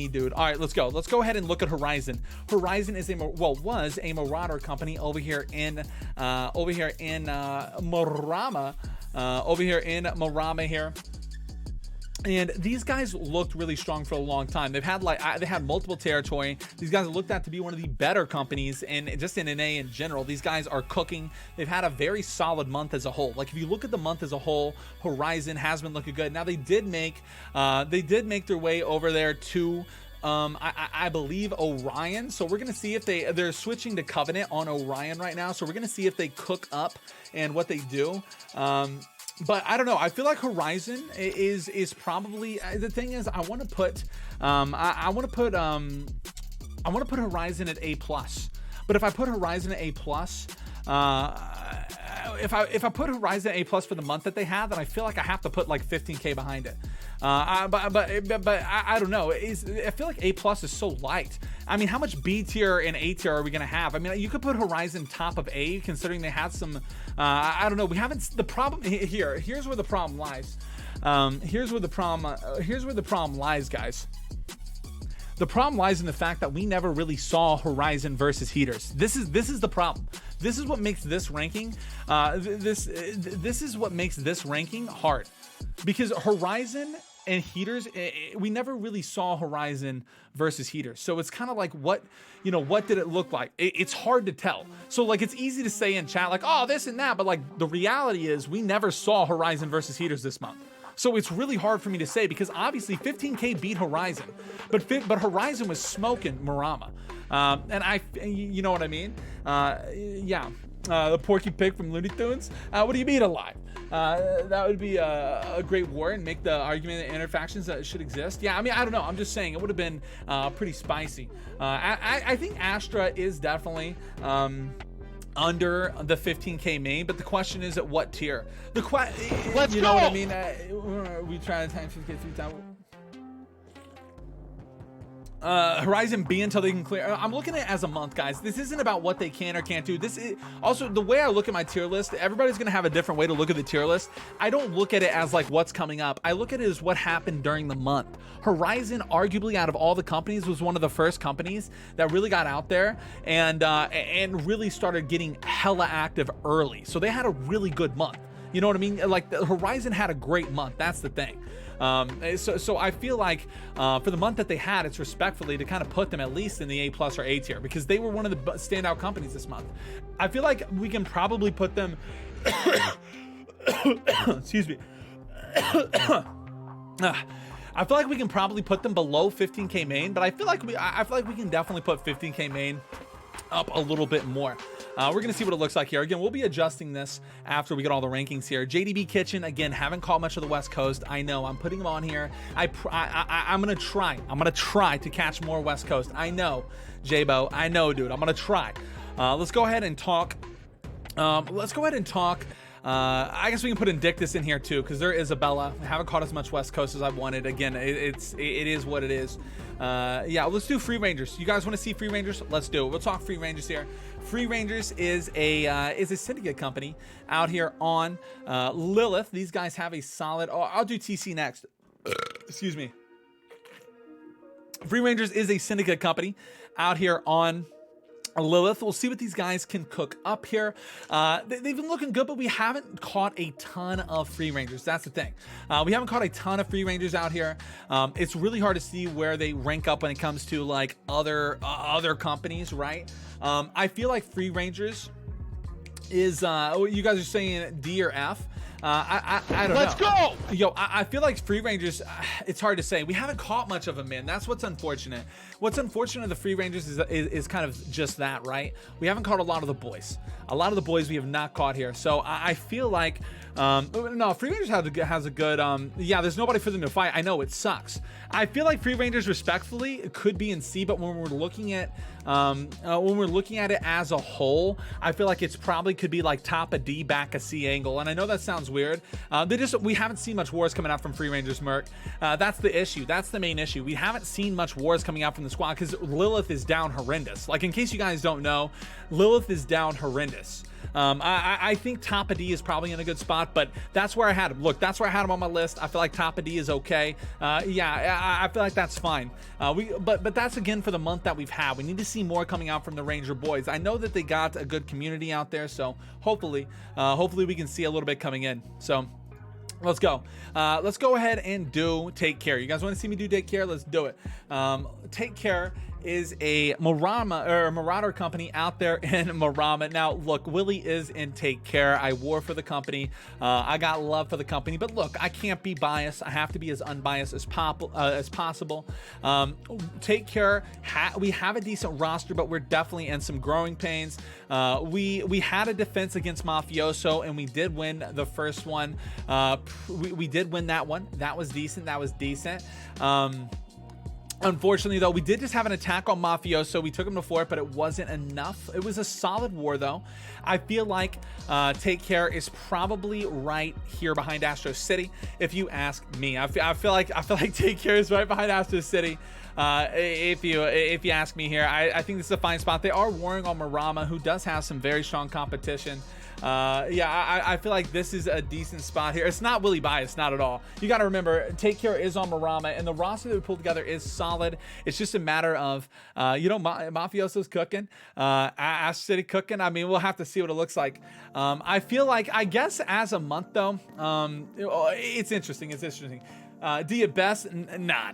dude. All right, let's go ahead and look at Horizon. Horizon is was a Marauder company over here in Marama here. And these guys looked really strong for a long time. They had multiple territory. These guys looked at to be one of the better companies, and just in NA in general, these guys are cooking. They've had a very solid month as a whole. Like if you look at the month as a whole, Horizon has been looking good. Now they did make their way over there to I believe Orion. So we're gonna see if they're switching to Covenant on Orion right now. So we're gonna see if they cook up and what they do. But I don't know. I feel like Horizon is probably the thing is I want to put I want to put Horizon at A+. But if I put Horizon at A+, if I put Horizon at A+ for the month that they have, then I feel like I have to put like 15K behind it. But I don't know. I feel like A+ is so light. I mean, how much B tier and A tier are we gonna have? I mean, you could put Horizon top of A, considering they had some. I don't know. We haven't. The problem here. Here's where the problem lies. Here's where the problem lies, guys. The problem lies in the fact that we never really saw Horizon versus Heaters. This is the problem. This is what makes this ranking. This is what makes this ranking hard, because Horizon and Heaters, we never really saw Horizon versus Heaters. So it's kind of like, what did it look like? It's hard to tell. So like, it's easy to say in chat like, oh, this and that, but like the reality is we never saw Horizon versus Heaters this month. So it's really hard for me to say, because obviously 15K beat Horizon, but Horizon was smoking Marama. And you know what I mean? Yeah. The Porky Pig from Looney Tunes. What do you mean alive? That would be a great war and make the argument that inter-factions should exist. Yeah, I mean, I don't know. I'm just saying it would have been pretty spicy. I think Astra is definitely under the 15K main, but the question is at what tier? Let's go. Know what I mean? We try to time 15K 3 times. Horizon B until they can clear. I'm looking at it as a month, guys. This isn't about what they can or can't do. This is also the way I look at my tier list. Everybody's gonna have a different way to look at the tier list. I don't look at it as like what's coming up. I look at it as what happened during the month. Horizon, arguably out of all the companies, was one of the first companies that really got out there and really started getting hella active early. So they had a really good month. You know what I mean? Like Horizon had a great month. That's the thing. So I feel like for the month that they had, it's respectfully to kind of put them at least in the A+ or A tier, because they were one of the standout companies this month. I feel like we can probably put them excuse me. I feel like we can probably put them below 15K main, but I feel like we can definitely put 15K main up a little bit more. We're gonna see what it looks like here. Again, we'll be adjusting this after we get all the rankings here. JDB Kitchen, again, haven't caught much of the West Coast. I know, I'm putting them on here. I'm gonna try to catch more West Coast. I know, J-Bo, I know, dude. I'm gonna try. Let's go ahead and talk. I guess we can put Indictus in here too, because there is Isabella. I haven't caught as much West Coast as I wanted. Again, it is what it is. Yeah, let's do Free Rangers. You guys want to see Free Rangers? Let's do it. We'll talk Free Rangers here. Free Rangers is a syndicate company out here on Lilith. These guys have a solid. Oh, I'll do TC next. Excuse me. Free Rangers is a syndicate company out here on Lilith. We'll see what these guys can cook up here. They've been looking good, but we haven't caught a ton of Free Rangers. That's the thing. We haven't caught a ton of Free Rangers out here. It's really hard to see where they rank up when it comes to like other companies, right? I feel like Free Rangers is you guys are saying D or F. I don't know. Let's go! Yo, I feel like Free Rangers, it's hard to say. We haven't caught much of them, man. That's what's unfortunate. What's unfortunate of the Free Rangers is kind of just that, right? We haven't caught a lot of the boys. A lot of the boys we have not caught here. So I feel like, no, Free Rangers has a good, yeah, there's nobody for them to fight. I know, it sucks. I feel like Free Rangers, respectfully, could be in C, but when we're looking at it as a whole, I feel like it's probably could be like top a D, back a C angle. And I know that sounds weird. We haven't seen much wars coming out from Free Rangers, Merc. That's the issue. That's the main issue. We haven't seen much wars coming out from the squad because Lilith is down horrendous. Like, in case you guys don't know, Lilith is down horrendous. I think top of D is probably in a good spot, but that's where I had him. Look, that's where I had him on my list. I feel like top of D is okay. Yeah, I feel like that's fine. But that's again for the month that we've had. We need to see more coming out from the Ranger boys. I know that they got a good community out there, so hopefully we can see a little bit coming in. So let's go. Let's go ahead and do Take Care. You guys want to see me do Take Care? Let's do it. Take Care is a Marauder company out there in Marama. Now, look, Willie is in Take Care. I wore for the company. I got love for the company, but look, I can't be biased. I have to be as unbiased as possible. Take Care, we have a decent roster, but we're definitely in some growing pains. We had a defense against Mafioso, and we did win the first one. We did win that one. That was decent. Unfortunately, though, we did just have an attack on Mafioso. We took him to 4, but it wasn't enough. It was a solid war, though. I feel like Take Care is probably right here behind Astro City, if you ask me. I feel like Take Care is right behind Astro City. If you ask me here, I think this is a fine spot. They are warring on Marama, who does have some very strong competition. Yeah, I feel like this is a decent spot here. It's not Willie biased, not at all. You got to remember, Take Care is on Marama, and the roster that we pulled together is solid. It's just a matter of, Mafioso's cooking, Ash City cooking. I mean, we'll have to see what it looks like. I feel like, I guess as a month though, it's interesting. D at best? Nah.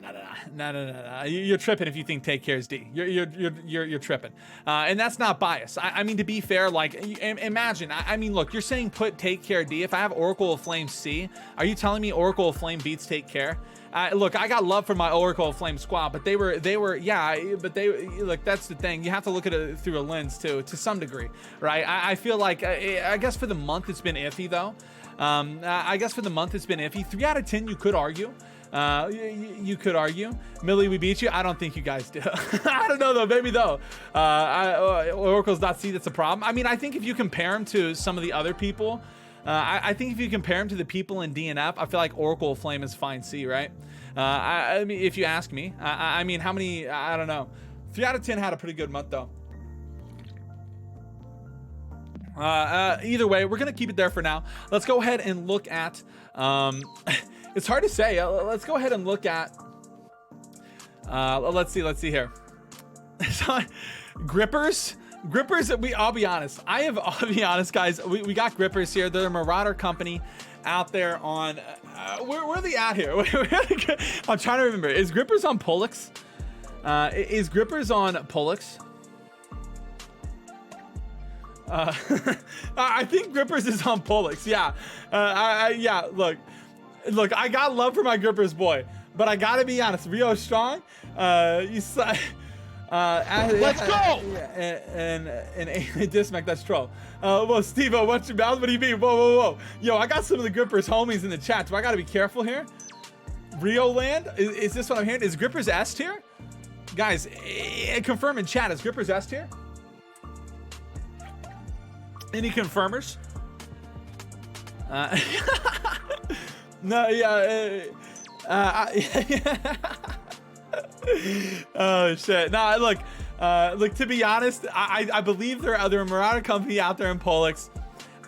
You're tripping if you think Take Care is D. You're tripping. And that's not bias. I mean, to be fair, like, imagine. I mean, look, you're saying put Take Care D. If I have Oracle of Flame C, are you telling me Oracle of Flame beats Take Care? Look, I got love for my Oracle of Flame squad, but they were, yeah, but look, that's the thing. You have to look at it through a lens too, to some degree, right? I feel like, I guess for the month it's been iffy though. I guess for the month it's been iffy. 3 out of 10, you could argue. You could argue. Millie, we beat you. I don't think you guys do. I don't know though. Maybe though. Oracle's not C. That's a problem. I mean, I think if you compare him to some of the other people, I think if you compare him to the people in DNF, I feel like Oracle of Flame is fine C, right? I mean, if you ask me, I mean, how many? I don't know. 3 out of 10 had a pretty good month though. Either way, we're gonna keep it there for now. Let's go ahead and look at it's hard to say. Let's go ahead and look at let's see here. Grippers, I'll be honest, guys, we got Grippers here. They're a Marauder company out there on where are they at here? I'm trying to remember. Is Grippers on Pollux? Is Grippers on Pollux? I think Grippers is on Pollux. Yeah. Yeah, look, I got love for my Grippers boy, but I gotta be honest, Rio strong. Let's go. And Dismac, that's troll. Well, Steve-O, what's your mouth? What do you mean? Whoa. Yo, I got some of the Grippers homies in the chat. Do I gotta be careful here? Rio land? Is this what I'm hearing? Is Grippers S tier? Guys, confirm in chat, is Grippers S tier? Any confirmers? No, yeah. Oh shit. No, look. Look, to be honest, I believe there are other Marauder company out there in Polix.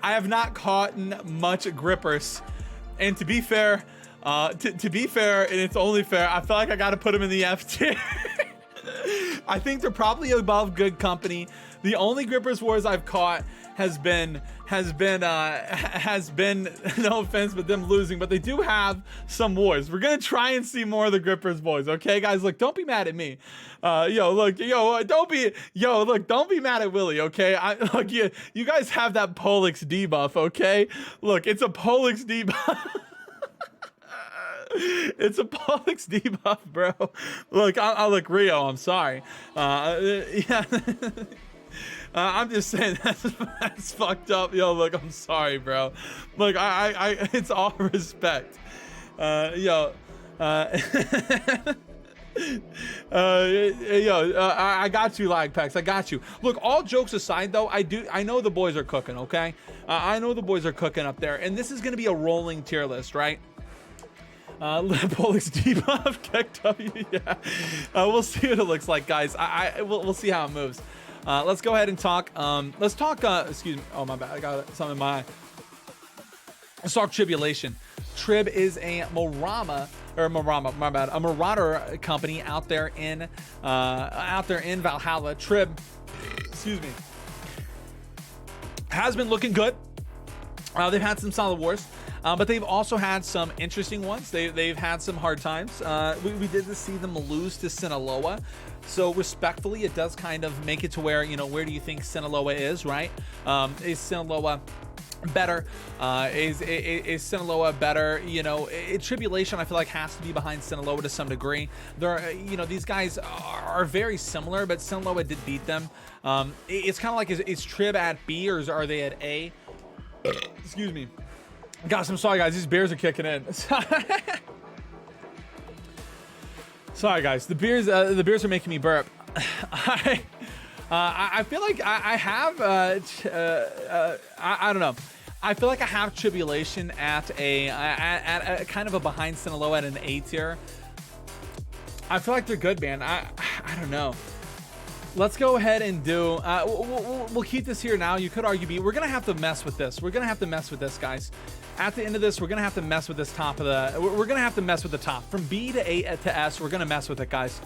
I have not caught much grippers, and to be fair, to be fair, and it's only fair, I feel like I got to put them in the F tier. I think they're probably above good company. The only grippers wars I've caught has been no offense, but them losing, but they do have some wars. We're gonna try and see more of the grippers boys, okay guys? Look, don't be mad at me. Don't be mad at Willie, okay? Look, you guys have that Polix debuff, okay? Look, it's a Polix debuff. It's a Polix debuff, bro. Look, I'll look Rio, I'm sorry. Yeah. I'm just saying that's fucked up. Yo, look, I'm sorry, bro. Look, I it's all respect. I got you, Lag Packs. I got you. Look, all jokes aside, though, I know the boys are cooking. Okay, I know the boys are cooking up there, and this is gonna be a rolling tier list, right? Polix debuff, Keck W, yeah. We'll see what it looks like, guys. We'll see how it moves. Let's go ahead and talk. Let's talk. Excuse me. Oh my bad. I got something in my eye. Let's talk Tribulation. Trib is a my bad. A Marauder company out there in Valhalla. Trib, excuse me, has been looking good. They've had some solid wars. But they've also had some interesting ones. They've had some hard times. We did see them lose to Sinaloa. So respectfully, it does kind of make it to where, where do you think Sinaloa is, right? Is Sinaloa better? Is Sinaloa better? Tribulation, I feel like, has to be behind Sinaloa to some degree. These guys are very similar, but Sinaloa did beat them. It's kind of like, is Trib at B or are they at A? Excuse me. Gosh, I'm sorry, guys. These beers are kicking in. Sorry, guys. The beers are making me burp. I feel like I have. I don't know. I feel like I have Tribulation at a kind of a behind Sinaloa at an A tier. I feel like they're good, man. I don't know. Let's go ahead and do. We'll keep this here now. You could argue B. We're gonna have to mess with this. We're gonna have to mess with this, guys. At the end of this, we're gonna have to mess with this top of the. We're gonna have to mess with the top from B to A to S. We're gonna mess with it, guys.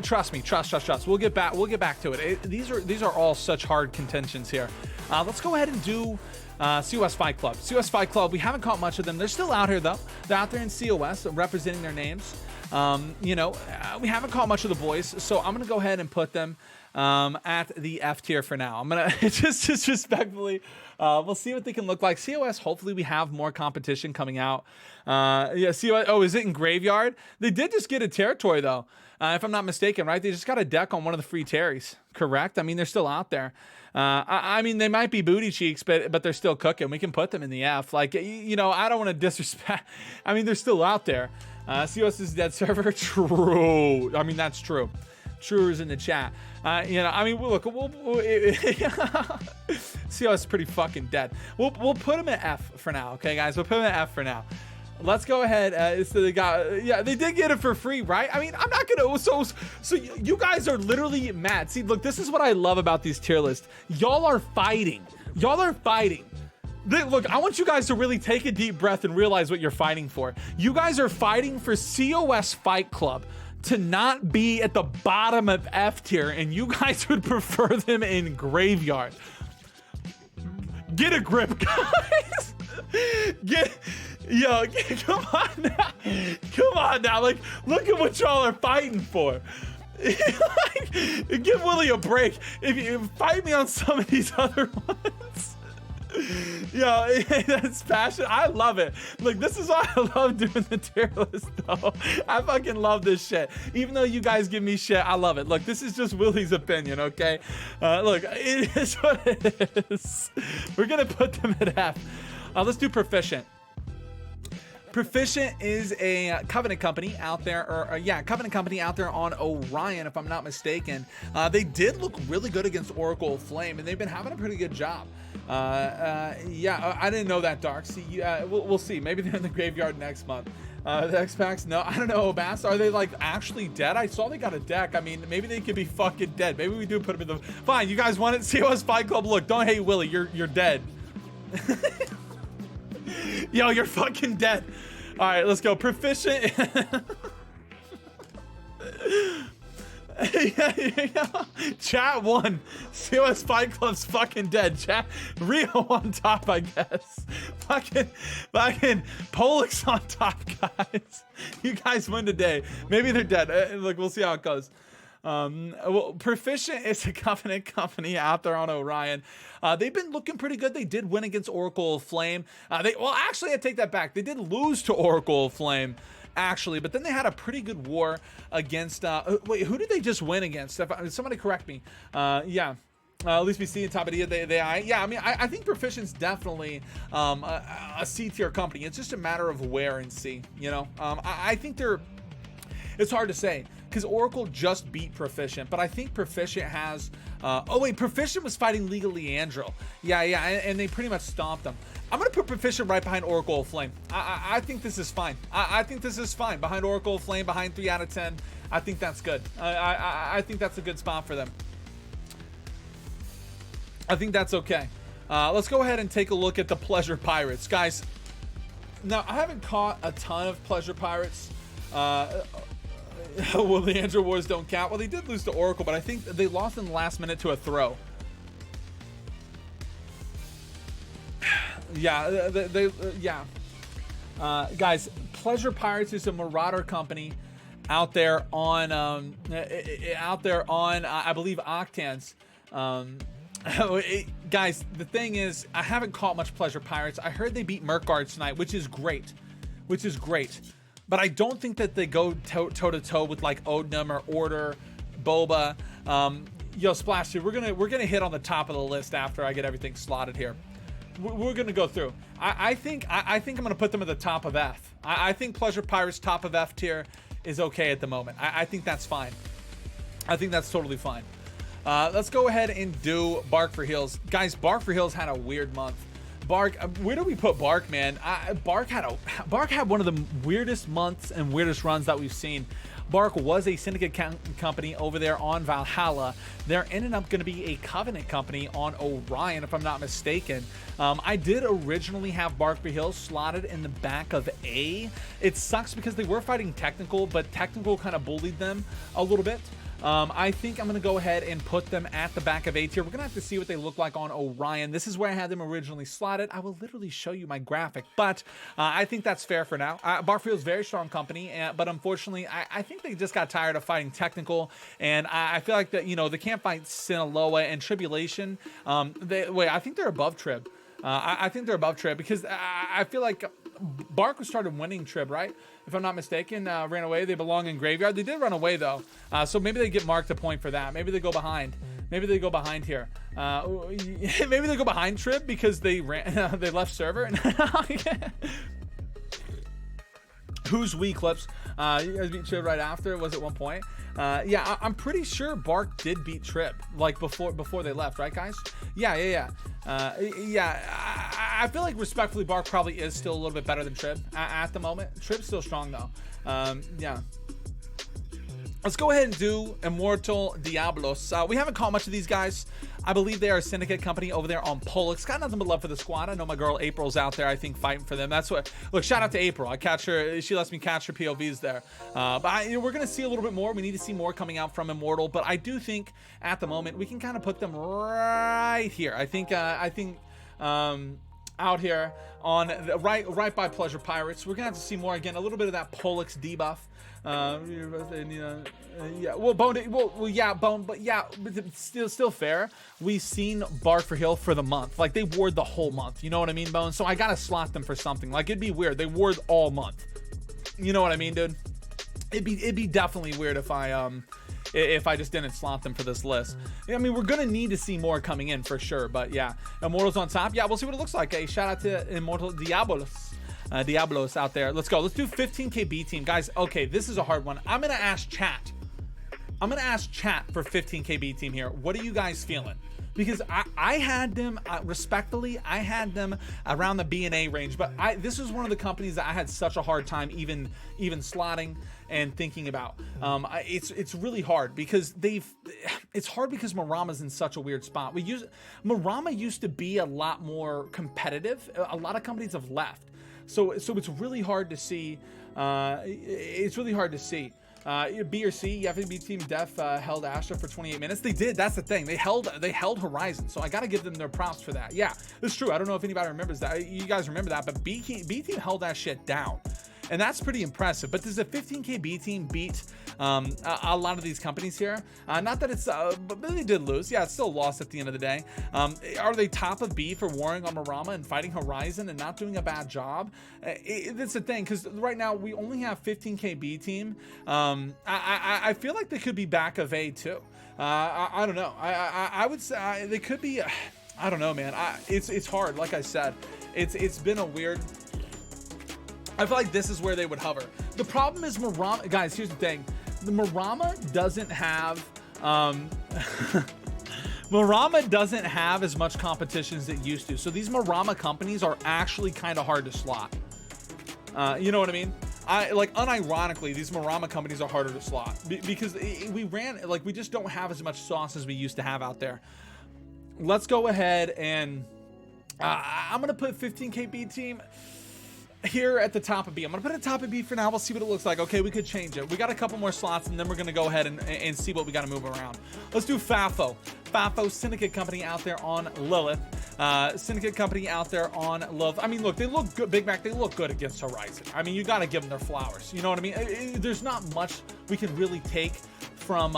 Trust me. Trust. We'll get back. We'll get back to it. These are all such hard contentions here. Let's go ahead and do COS Fight Club. COS Fight Club. We haven't caught much of them. They're still out here though. They're out there in COS representing their names. We haven't caught much of the boys, so I'm gonna go ahead and put them at the F tier for now. I'm gonna just respectfully. We'll see what they can look like. COS, hopefully we have more competition coming out. COS, oh, is it in Graveyard? They did just get a territory though, if I'm not mistaken, right? They just got a deck on one of the free Terries, correct? I mean, they're still out there. I mean, they might be booty cheeks, but they're still cooking. We can put them in the F. Like, I don't want to disrespect. I mean, they're still out there. COS is a dead server. True. I mean, that's true. True is in the chat. I mean, look, COS is pretty fucking dead. We'll put him at F for now, okay, guys? We'll put him at F for now. Let's go ahead. So they got, they did get it for free, right? I mean, I'm not gonna. So you guys are literally mad. See, look, this is what I love about these tier lists. Y'all are fighting. Look, I want you guys to really take a deep breath and realize what you're fighting for. You guys are fighting for COS Fight Club to not be at the bottom of F tier, and you guys would prefer them in Graveyard. Get a grip, guys. Come on now. Like, look at what y'all are fighting for. Give Willie a break. If you fight me on some of these other ones. That's passion. I love it. Look, this is why I love doing the tier list, though. I fucking love this shit. Even though you guys give me shit, I love it. Look, this is just Willie's opinion, okay? Look, it is what it is. We're gonna put them at F. Let's do Proficient. Proficient is a Covenant company out there, or yeah, Covenant company out there on Orion, if I'm not mistaken. They did look really good against Oracle of Flame, and they've been having a pretty good job. Yeah, I didn't know that, Dark. See, we'll see. Maybe they're in the graveyard next month. The X-Packs, no, I don't know, Bass. Are they like actually dead? I saw they got a deck. I mean, maybe they could be fucking dead. Maybe we do put them in the. Fine, you guys want it? COS Fight Club. Look, don't hate Willie. You're dead. Yo, you're fucking dead. All right, let's go. Proficient. Yeah. Chat won. COS Fight Club's fucking dead. Chat Rio on top, I guess. Fucking Polix on top, guys. You guys win today. Maybe they're dead. Look, we'll see how it goes. Well, Proficient is a Covenant company out there on Orion. They've been looking pretty good. They did win against Oracle of Flame. Well, actually, I take that back. They did lose to Oracle of Flame, actually, but then they had a pretty good war against. Wait, who did they just win against? Somebody correct me. Yeah. At least we see in top of yeah, I mean, I think Proficient's definitely a C tier company. It's just a matter of where and see. You know, I think it's hard to say because Oracle just beat Proficient, but I think Proficient has. Oh wait, Proficient was fighting League of Leandro. Yeah, and they pretty much stomped them. I'm gonna put Proficient right behind Oracle of Flame. I think this is fine. I think this is fine behind Oracle of Flame, behind 3 out of 10. I think that's good. I think that's a good spot for them. I think that's okay. Let's go ahead and take a look at the Pleasure Pirates, guys. Now I haven't caught a ton of Pleasure Pirates. Well, the Andrew Wars don't count. Well, they did lose to Oracle, but I think they lost in the last minute to a throw. Yeah, yeah. Guys, Pleasure Pirates is a Marauder company out there on, I believe, Octans. Guys, the thing is, I haven't caught much Pleasure Pirates. I heard they beat Merkguard tonight, which is great. But I don't think that they go toe to toe with like Odinum or Order, Boba. Yo, Splash, dude, we're gonna hit on the top of the list after I get everything slotted here. We're gonna go through. I think I'm gonna put them at the top of F. I think Pleasure Pirates top of F tier is okay at the moment. I think that's fine. I think that's totally fine. Let's go ahead and do Bark for Heels, guys. Bark for Heels had a weird month. Bark, where do we put Bark, man? Bark had one of the weirdest months and weirdest runs that we've seen. Bark was a syndicate company over there on Valhalla. They're ended up going to be a Covenant company on Orion, if I'm not mistaken. I did originally have Bark for Heels slotted in the back of A. It sucks because they were fighting Technical, but Technical kind of bullied them a little bit. I think I'm going to go ahead and put them at the back of A tier. We're going to have to see what they look like on Orion. This is where I had them originally slotted. I will literally show you my graphic, but I think that's fair for now. Barfield's very strong company, but unfortunately, I think they just got tired of fighting Technical, and I feel like that, you know, they can't fight Sinaloa and Tribulation. I think they're above Trib. I think they're above Trib because I feel like Bark was started winning Trib, right? If I'm not mistaken, ran away. They belong in Graveyard. They did run away though, so maybe they get marked a point for that. Maybe they go behind. Maybe they go behind here. Maybe they go behind Trib because they ran. They left server. Who's we clips? You guys beat Trib right after. Was at one point. Yeah, I'm pretty sure Bark did beat Trib like before they left, right, guys? Yeah. I feel like respectfully, Bark probably is still a little bit better than Trib at the moment. Trib's still strong though. Yeah. Let's go ahead and do Immortal Diablos. We haven't caught much of these guys. I believe they are a syndicate company over there on Polix. Got nothing but love for the squad. I know my girl April's out there, I think, fighting for them. That's what. Look, shout out to April. I catch her. She lets me catch her POVs there. But we're gonna see a little bit more. We need to see more coming out from Immortal. But I do think at the moment we can kind of put them right here. I think out here on the, right by Pleasure Pirates. We're gonna have to see more again. A little bit of that Polix debuff. Yeah, well, Bone, but it's still fair. We've seen Bark for Hill for the month, like they ward the whole month. You know what I mean, Bone? So I gotta slot them for something. Like it'd be weird. They ward all month. You know what I mean, dude? It'd be definitely weird if I just didn't slot them for this list. I mean, we're gonna need to see more coming in for sure. But yeah, Immortals on top. Yeah, we'll see what it looks like. Hey, shout out to Immortal Diablos. Diablos out there. Let's go. Let's do 15K B team, guys. Okay, this is a hard one. I'm gonna ask chat. I'm gonna ask chat for 15K B team here. What are you guys feeling? Because I had them, respectfully, I had them around the B and A range, but this was one of the companies that I had such a hard time even slotting and thinking about. It's really hard because it's hard because Marama's in such a weird spot. Marama used to be a lot more competitive. A lot of companies have left, so it's really hard to see. It's really hard to see. B or C, FNB Team Def held Astra for 28 minutes. They did. That's the thing. They held Horizon. So I got to give them their props for that. Yeah, it's true. I don't know if anybody remembers that. You guys remember that, but B Team held that shit down. And that's pretty impressive. But does a 15K B team beat a lot of these companies here? Not that it's, but they did lose. Yeah, it's still lost at the end of the day. Are they top of B for warring on Marama and fighting Horizon and not doing a bad job? That's the thing, because right now we only have 15K B team. I feel like they could be back of A too. I don't know. I would say they could be. I don't know, man. It's hard. Like I said, it's been a weird. I feel like this is where they would hover. The problem is Marama, guys, here's the thing. The Marama doesn't have, Marama doesn't have as much competition as it used to. So these Marama companies are actually kind of hard to slot. You know what I mean? Unironically, these Marama companies are harder to slot because we just don't have as much sauce as we used to have out there. Let's go ahead and, I'm going to put 15K B team here at the top of B. I'm gonna put it at top of B for now. We'll see what it looks like. Okay, we could change it. We got a couple more slots, and then we're gonna go ahead and see what we gotta move around. Let's do FAFO. FAFO, Syndicate Company out there on Lilith. Syndicate Company out there on Lilith. I mean, look, they look good. Big Mac, they look good against Horizon. I mean, you gotta give them their flowers. You know what I mean? There's not much we can really take from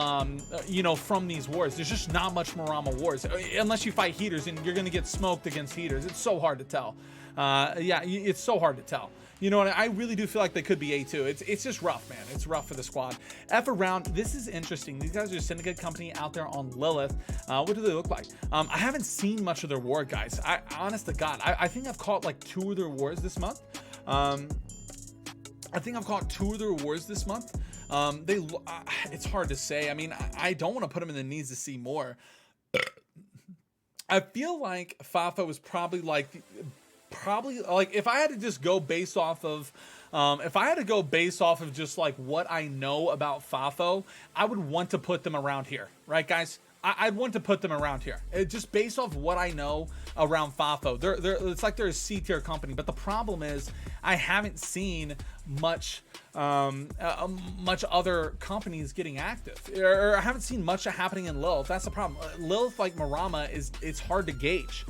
from these wars. There's just not much Marama wars unless you fight heaters, and you're gonna get smoked against heaters. It's so hard to tell. Yeah, it's so hard to tell. You know what? I really do feel like they could be A2. It's just rough, man. It's rough for the squad. F around. This is interesting. These guys are a Syndicate Company out there on Lilith. What do they look like? I haven't seen much of their war, guys. Honest to God, I think I've caught like 2 of their wars this month. It's hard to say. I mean, I don't want to put them in the needs to see more. I feel like Fafa was probably like if I had to just go based off of just like what I know about Fafo, I would want to put them around here, right, guys? I'd want to put them around here, just based off what I know around Fafo. It's like they're a C tier company, but the problem is I haven't seen much other companies getting active, or I haven't seen much happening in Lilith. That's the problem. Lilith, like Marama, it's hard to gauge.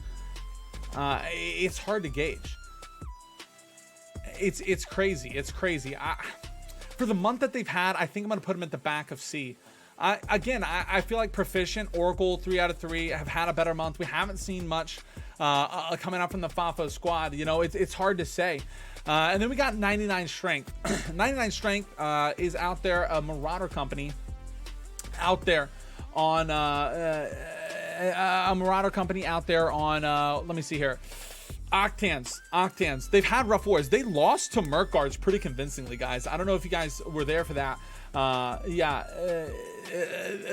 It's hard to gauge. It's crazy. It's crazy. For the month that they've had, I think I'm gonna put them at the back of C. I feel like Proficient, Oracle, 3 out of 3 have had a better month. We haven't seen much coming up from the Fafo squad. You know, it's hard to say. And then we got 99 Strength. 99 Strength is out there, a Marauder company out there on a Marauder company out there on let me see here. Octans. They've had rough wars. They lost to Merc Guards pretty convincingly, guys. I don't know if you guys were there for that.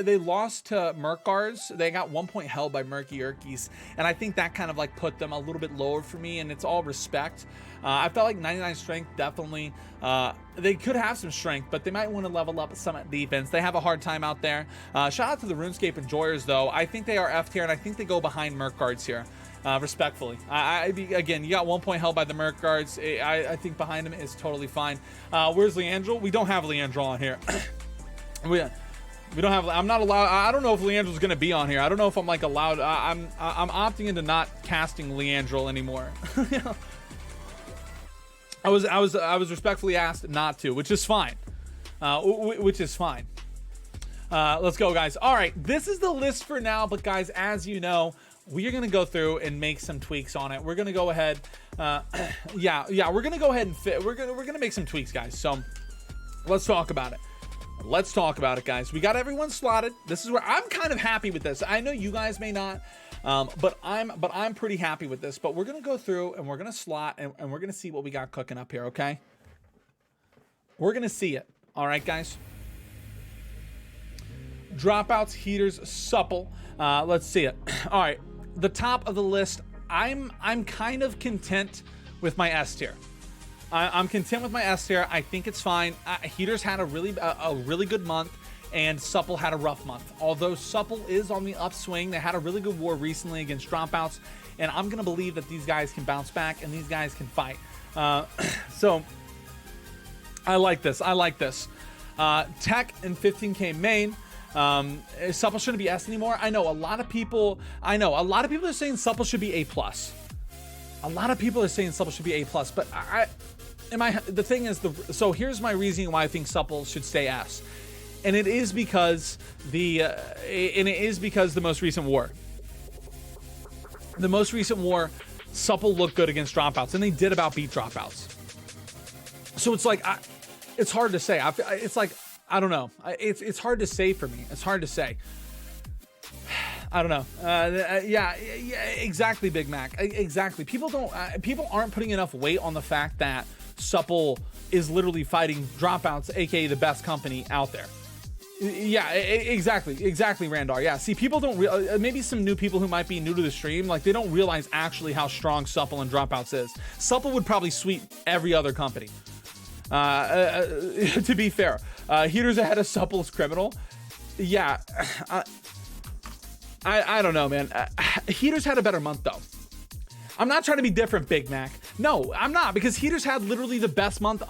They lost to Merc Guards. They got 1 point held by Murky Urkies, and I think that kind of like put them a little bit lower for me, and it's all respect. I felt like 99 Strength definitely, they could have some strength, but they might want to level up some defense. They have a hard time out there. Shout out to the RuneScape enjoyers, though. I think they are F tier, and I think they go behind Merc Guards here. Respectfully, again, you got 1 point held by the Merc Guards. I think behind him is totally fine. Where's Leandro? We don't have Leandro on here. we don't have. I'm not allowed. I don't know if Leandro's gonna be on here. I don't know if I'm like allowed. I'm opting into not casting Leandro anymore. I was respectfully asked not to, which is fine. Which is fine. Let's go, guys. All right, this is the list for now, but guys, as you know, we are going to go through and make some tweaks on it. We're going to go ahead. We're going to go ahead and we're going to make some tweaks, guys. So let's talk about it. Let's talk about it, guys. We got everyone slotted. This is where I'm kind of happy with this. I know you guys may not. But I'm pretty happy with this. But we're gonna go through and we're gonna slot and we're gonna see what we got cooking up here. Okay, we're gonna see it. All right, guys. Dropouts, heaters, supple. Let's see it. All right, the top of the list. I'm kind of content with my S tier. I'm content with my S tier. I think it's fine. Heaters had a really good month, and Supple had a rough month. Although Supple is on the upswing, they had a really good war recently against dropouts, and I'm gonna believe that these guys can bounce back and these guys can fight. So I like this. I like this. Tech and 15K main. Supple shouldn't be S anymore. I know a lot of people are saying Supple should be A+. A lot of people are saying Supple should be A+, but the thing is, so here's my reasoning why I think Supple should stay S. And it is because the most recent war. The most recent war, Supple looked good against dropouts, and they did about beat dropouts. So it's like, it's hard to say. It's like, I don't know. It's hard to say for me. It's hard to say. I don't know. Yeah, exactly, Big Mac. Exactly. People aren't putting enough weight on the fact that Supple is literally fighting dropouts, aka the best company out there. Yeah, exactly, Randar. Yeah, see, people don't maybe some new people who might be new to the stream, like they don't realize actually how strong Supple and dropouts is. Supple would probably sweep every other company. To be fair, heaters ahead of Supple is criminal. Yeah, I don't know, man. Heaters had a better month though. I'm not trying to be different, Big Mac. No, I'm not, because Heaters had literally the best month,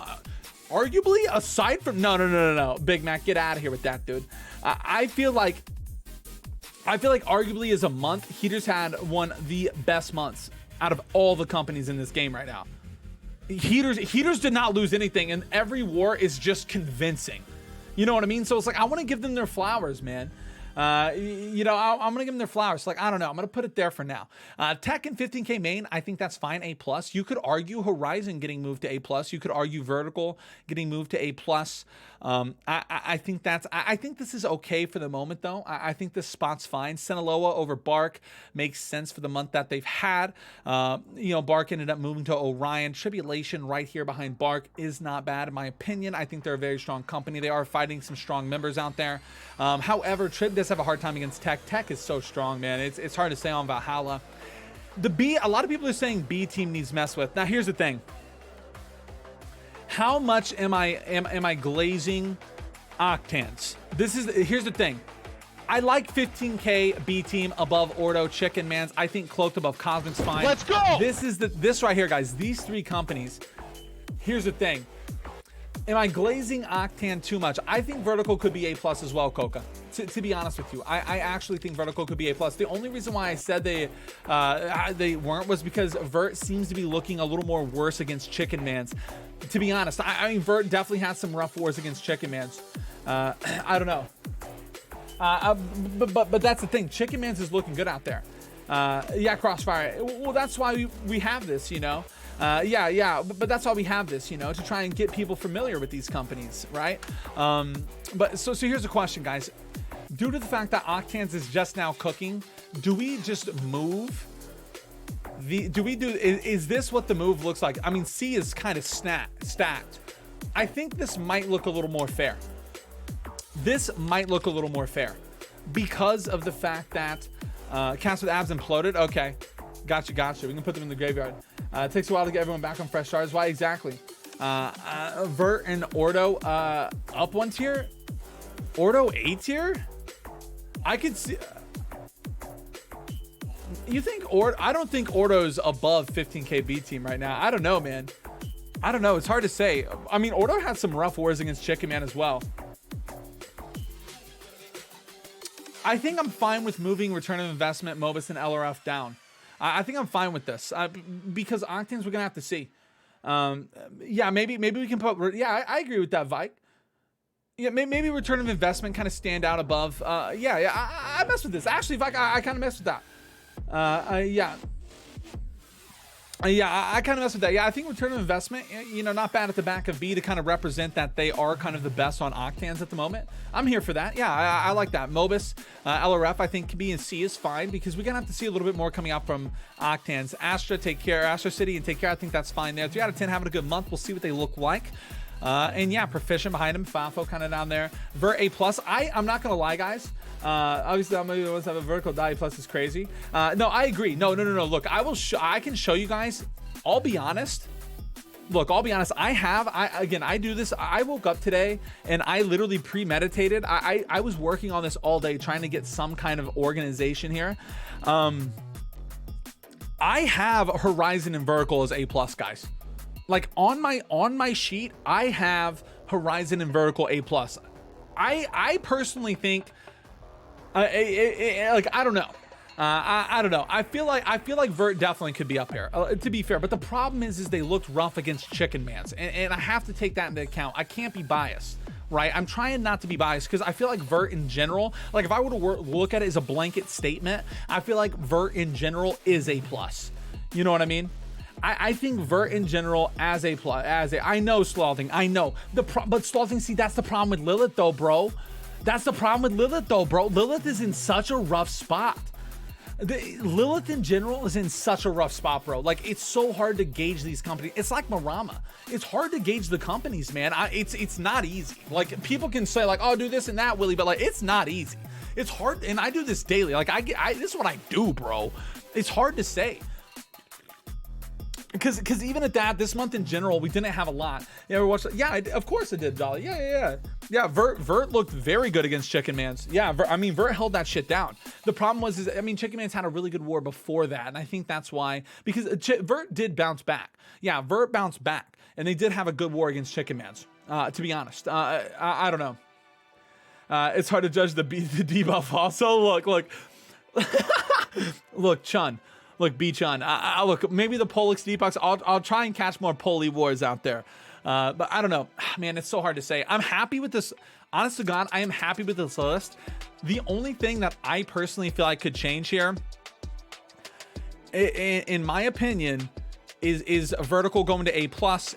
arguably, aside from... No. Big Mac, get out of here with that, dude. I feel like arguably as a month, Heaters had one of the best months out of all the companies in this game right now. Heaters did not lose anything, and every war is just convincing. You know what I mean? So it's like, I want to give them their flowers, man. I'm gonna give them their flowers. Like, I don't know, I'm gonna put it there for now. Tech and 15K main, I think that's fine. A+. You could argue Horizon getting moved to A+. You could argue Vertical getting moved to A+. I think this is okay for the moment though. I think this spot's fine. Sinaloa over Bark makes sense for the month that they've had. Bark ended up moving to Orion. Tribulation right here behind Bark is not bad in my opinion. I think they're a very strong company. They are fighting some strong members out there. However, Trib does have a hard time against Tech. Tech is so strong, man. It's hard to say on Valhalla. A lot of people are saying B team needs mess with. Now here's the thing. How much am I glazing Octans? Here's the thing. I like 15K B team above Ordo Chicken Mans. I think Cloaked above Cosmic's fine. Let's go. This right here, guys. These three companies. Here's the thing. Am I glazing Octan too much? I think Vertical could be A+ as well, Coca. To be honest with you, I actually think Vertical could be A+. The only reason why I said they weren't was because Vert seems to be looking a little more worse against Chicken Mans. To be honest, I mean, Vert definitely has some rough wars against Chicken Mans. I don't know. But that's the thing. Chicken Mans is looking good out there. Yeah, Crossfire. Well, that's why we have this, you know. But that's why we have this, you know, to try and get people familiar with these companies, right? But so here's the question, guys. Due to the fact that Octans is just now cooking, do we just move? Is this what the move looks like? I mean, C is kind of stacked. I think this might look a little more fair. This might look a little more fair because of the fact that Cast with Abs imploded. Okay, gotcha. We can put them in the graveyard. It takes a while to get everyone back on fresh starts. Why exactly? Vert and Ordo up one tier. Ordo A tier? I could see. You think I don't think Ordo's above 15K B team right now. I don't know, man. I don't know. It's hard to say. I mean, Ordo had some rough wars against Chicken Man as well. I think I'm fine with moving Return of Investment, Mobus, and LRF down. I think I'm fine with this because Octans we're gonna have to see. Yeah, maybe we can put. Yeah, I agree with that, Vike. Yeah, maybe Return of Investment kind of stand out above. I mess with this. Actually, Vike, I kind of mess with that. Yeah. Yeah, I kind of mess with that. Yeah, I think return on investment, you know, not bad at the back of B to kind of represent that they are kind of the best on Octans at the moment. I'm here for that. Yeah, I like that. Mobus, LRF, I think B and C is fine because we're going to have to see a little bit more coming out from Octans. Astra, take care. Astra City and take care. I think that's fine there. 3 out of 10 having a good month. We'll see what they look like. And yeah, Proficient behind him. Fafo kind of down there. Vert A+. I'm not going to lie, guys. Obviously, I'm gonna have a vertical die plus is crazy. No, I agree. No. Look, I can show you guys. I'll be honest. Look, I'll be honest. I do this. I woke up today and I literally premeditated. I was working on this all day, trying to get some kind of organization here. I have Horizon and vertical as A+, guys. Like on my sheet, I have Horizon and vertical A+. I personally think. Like I don't know. I don't know. I feel like Vert definitely could be up here. To be fair, but the problem is they looked rough against Chicken Mans, and I have to take that into account. I can't be biased, right? I'm trying not to be biased because I feel like Vert in general, like if I were to look at it as a blanket statement, I feel like Vert in general is A+. You know what I mean? I think Vert in general as A+. I know Slothing. I know but Slothing. See, that's the problem with Lilith, though, bro. That's the problem with Lilith, though, bro. Lilith is in such a rough spot. Lilith in general is in such a rough spot, bro. Like, it's so hard to gauge these companies. It's like Marama. It's hard to gauge the companies, man. It's not easy. Like, people can say, like, oh, do this and that, Willie, but, like, it's not easy. It's hard, and I do this daily. Like, this is what I do, bro. It's hard to say. Because even at that, this month in general, we didn't have a lot. You ever watched? Yeah, of course it did, Dolly. Yeah. Vert looked very good against Chicken Mans. Yeah, Vert held that shit down. The problem was, Chicken Mans had a really good war before that, and I think that's why. Because Vert did bounce back. Yeah, Vert bounced back, and they did have a good war against Chicken Mans. To be honest, I don't know. It's hard to judge the debuff. Also, look, look, Chun. Look, B-Chun, look, maybe the Polix debuffs, I'll try and catch more Poli wars out there. But I don't know. Man, it's so hard to say. I'm happy with this. Honest to God, I am happy with this list. The only thing that I personally feel like could change here, in my opinion, is Vertical going to A+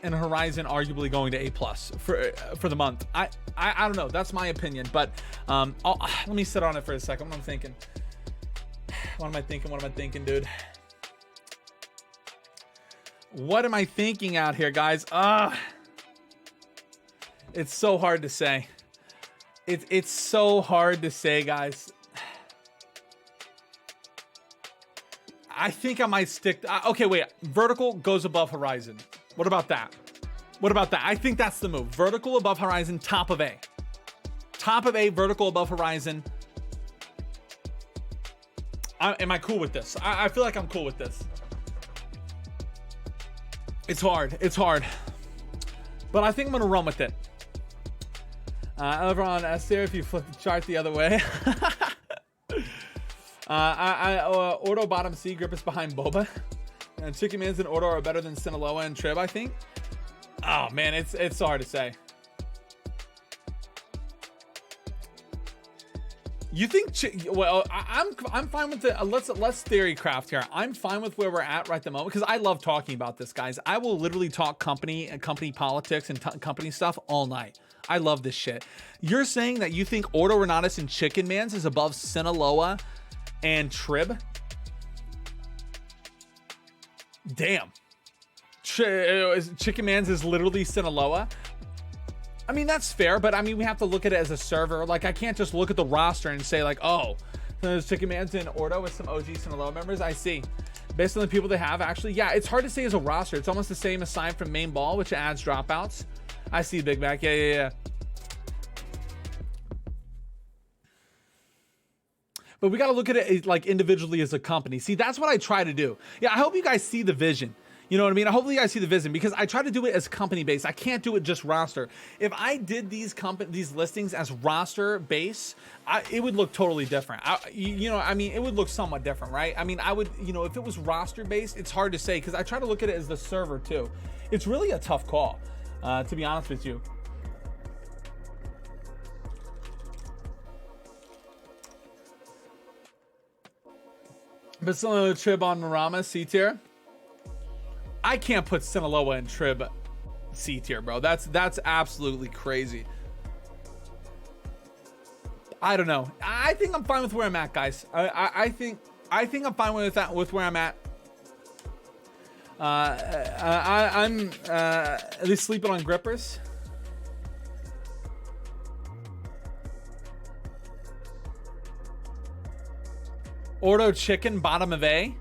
and Horizon arguably going to A+ for the month. I don't know. That's my opinion. But let me sit on it for a second. What am I thinking? What am I thinking, dude? What am I thinking out here, guys? It's so hard to say. It's so hard to say, guys. I think I might stick. Okay, wait. Vertical goes above Horizon. What about that? I think that's the move. Vertical above Horizon, top of A. Top of A, vertical above Horizon. Am I cool with this? I feel like I'm cool with this. It's hard. But I think I'm going to run with it. Over on S tier, if you flip the chart the other way. Ordo bottom C, grip is behind Boba. And Chicken Mans and Ordo are better than Sinaloa and Trib, I think. Oh, man, it's so hard to say. You think? Well, I'm fine with the. Let's theory craft here. I'm fine with where we're at right at the moment because I love talking about this, guys. I will literally talk company politics and company stuff all night. I love this shit. You're saying that you think Ordo Renatus and Chicken Mans is above Sinaloa and Trib? Damn. Chicken Mans is literally Sinaloa. I mean, that's fair, but I mean, we have to look at it as a server. Like, I can't just look at the roster and say, like, oh, there's Chicken Mans and Ordo with some OG Sinaloa members. I see. Based on the people they have, actually, yeah, it's hard to say as a roster. It's almost the same aside from main ball, which adds dropouts. I see Big Mac. Yeah. But we got to look at it like individually as a company. See, that's what I try to do. Yeah, I hope you guys see the vision. You know what I mean? Hopefully you guys see the vision because I try to do it as company based. I can't do it just roster. If I did these listings as roster base, it would look totally different. It would look somewhat different, right? I mean, I would, if it was roster based, it's hard to say because I try to look at it as the server too. It's really a tough call, to be honest with you. But some Trib on Marama, C tier. I can't put Sinaloa and Trib C tier, bro. That's absolutely crazy. I don't know. I think I'm fine with where I'm at, guys. I think I'm fine with that, with where I'm at. I'm at least sleeping on grippers. Ordo chicken, bottom of A.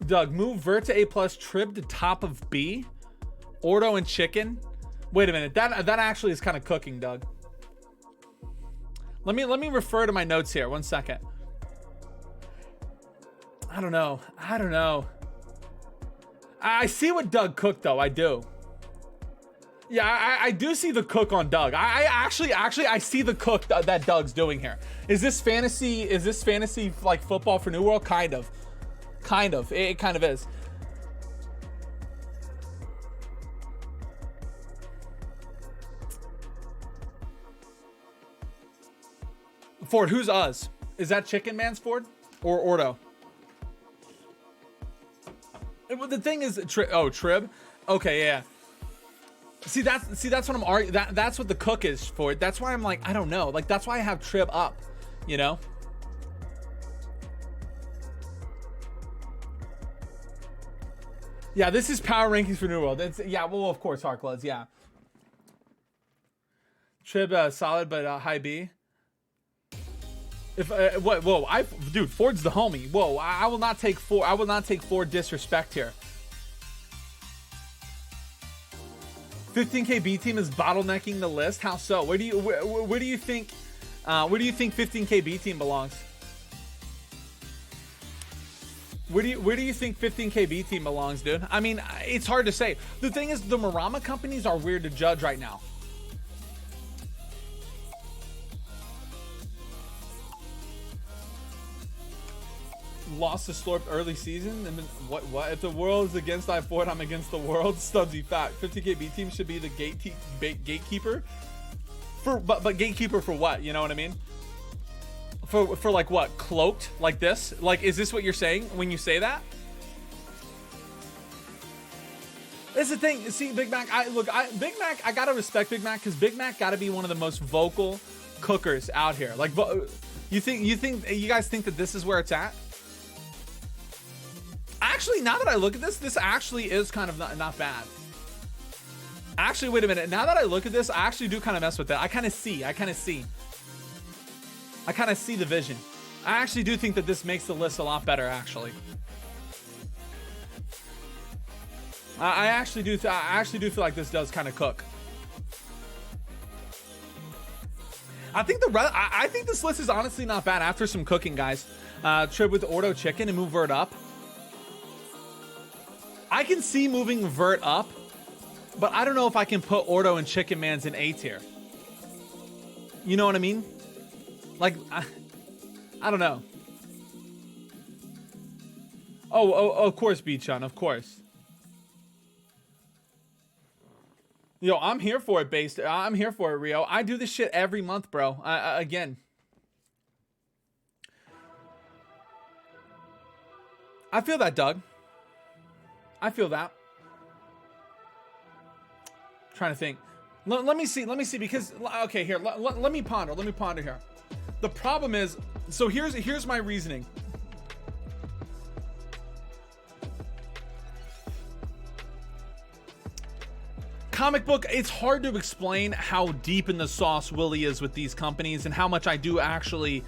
Doug, move Vert to A plus, Trib to top of B. Ordo and chicken. Wait a minute, that actually is kind of cooking, Doug. Let me refer to my notes here. 1 second. I don't know. I see what Doug cooked though. I do. Yeah, I do see the cook on Doug. I actually I see the cook that Doug's doing here. Is this fantasy like football for New World? Kind of. It kind of is. Ford, who's us? Is that Chicken Man's Ford or Ordo? The thing is, Trib. Okay, yeah. See, that's what I'm arguing. That's what the cook is for. That's why I'm like, I don't know. Like, that's why I have Trib up, you know? Yeah, this is power rankings for New World. Yeah, well, of course, Harkless, yeah. Trib, solid, but high B. If whoa, dude, Ford's the homie. Whoa, I will not take Ford disrespect here. 15K B team is bottlenecking the list. How so? Where do you think 15K B team belongs? Where do you think 15K B team belongs, dude? I mean, it's hard to say. The thing is, the Marama companies are weird to judge right now. Lost to Slorp early season, and then what if the world is against I4 and I'm against the world? Studsy fact. 50K B team should be the gatekeeper but gatekeeper for what? You know what I mean? For like what? Cloaked like this? Like, is this what you're saying when you say that? That's the thing. See, Big Mac, Big Mac, I gotta respect Big Mac, because Big Mac gotta be one of the most vocal cookers out here. Like, you guys think that this is where it's at? Actually, now that I look at this actually is kind of not bad. Actually, wait a minute. Now that I look at this, I actually do kind of mess with that. I kind of see the vision. I actually do think that this makes the list a lot better, actually. I actually do feel like this does kind of cook. I think this list is honestly not bad after some cooking, guys. Trib with Ordo chicken and move Vert up. I can see moving Vert up, but I don't know if I can put Ordo and Chicken Man's in A tier. You know what I mean? Like, I don't know. Oh, of course, Beachon, of course. Yo, I'm here for it, I'm here for it, Rio. I do this shit every month, bro. Again. I feel that, Doug. I feel that. Trying to think. Let me see, because, okay, here, let me ponder here. The problem is, so here's my reasoning. Comic book, it's hard to explain how deep in the sauce Willie is with these companies and how much I do actually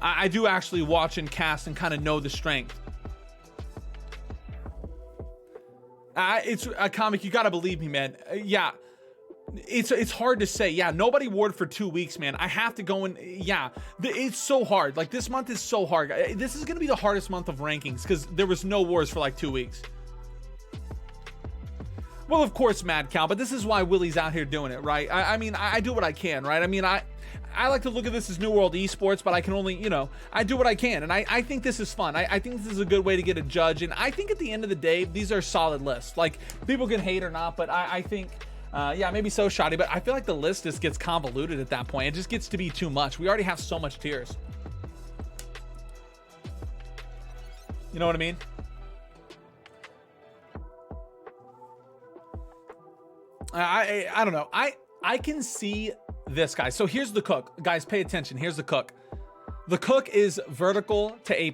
watch and cast and kind of know the strength. It's a comic, you gotta believe me, man. Yeah, it's hard to say. Yeah, nobody ward for 2 weeks, man. I have to go in. Yeah, it's so hard. Like, this month is so hard. This is gonna be the hardest month of rankings because there was no wars for like 2 weeks. Well, of course, Mad Cow, but this is why Willie's out here doing it, right? I mean, I do what I can, right? I mean, I like to look at this as New World Esports, but I can only, you know, I do what I can. And I think this is fun. I think this is a good way to get a judge. And I think at the end of the day, these are solid lists. Like, people can hate or not, but I think, yeah, maybe so shoddy, but I feel like the list just gets convoluted at that point. It just gets to be too much. We already have so much tiers. You know what I mean? I don't know. I can see this, guys. So here's the cook. Guys, pay attention. Here's the cook. The cook is vertical to A+,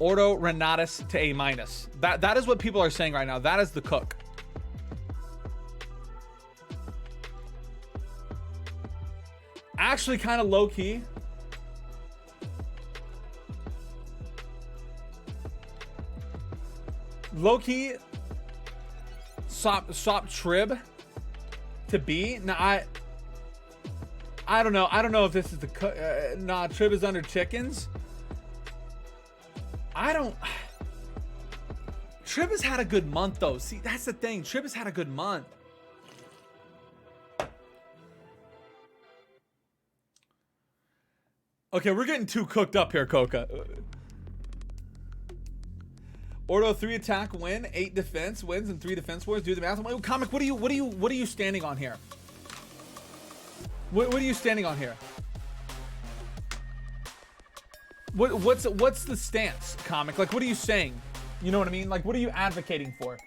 ordo renatus to A-. That is what people are saying right now. That is the cook. Actually, kind of low key. Low key. Swap trib to B. Now I don't know. I don't know if this is the nah. Trib is under chickens. I don't. Trib has had a good month though. See, that's the thing. Trib has had a good month. Okay, we're getting too cooked up here, Coca. Ordo 3 attack win, 8 defense wins, and 3 defense wars. Do the math. Comic, what are you standing on here? What are you standing on here? What's the stance, Comic? Like, what are you saying? You know what I mean? Like, what are you advocating for?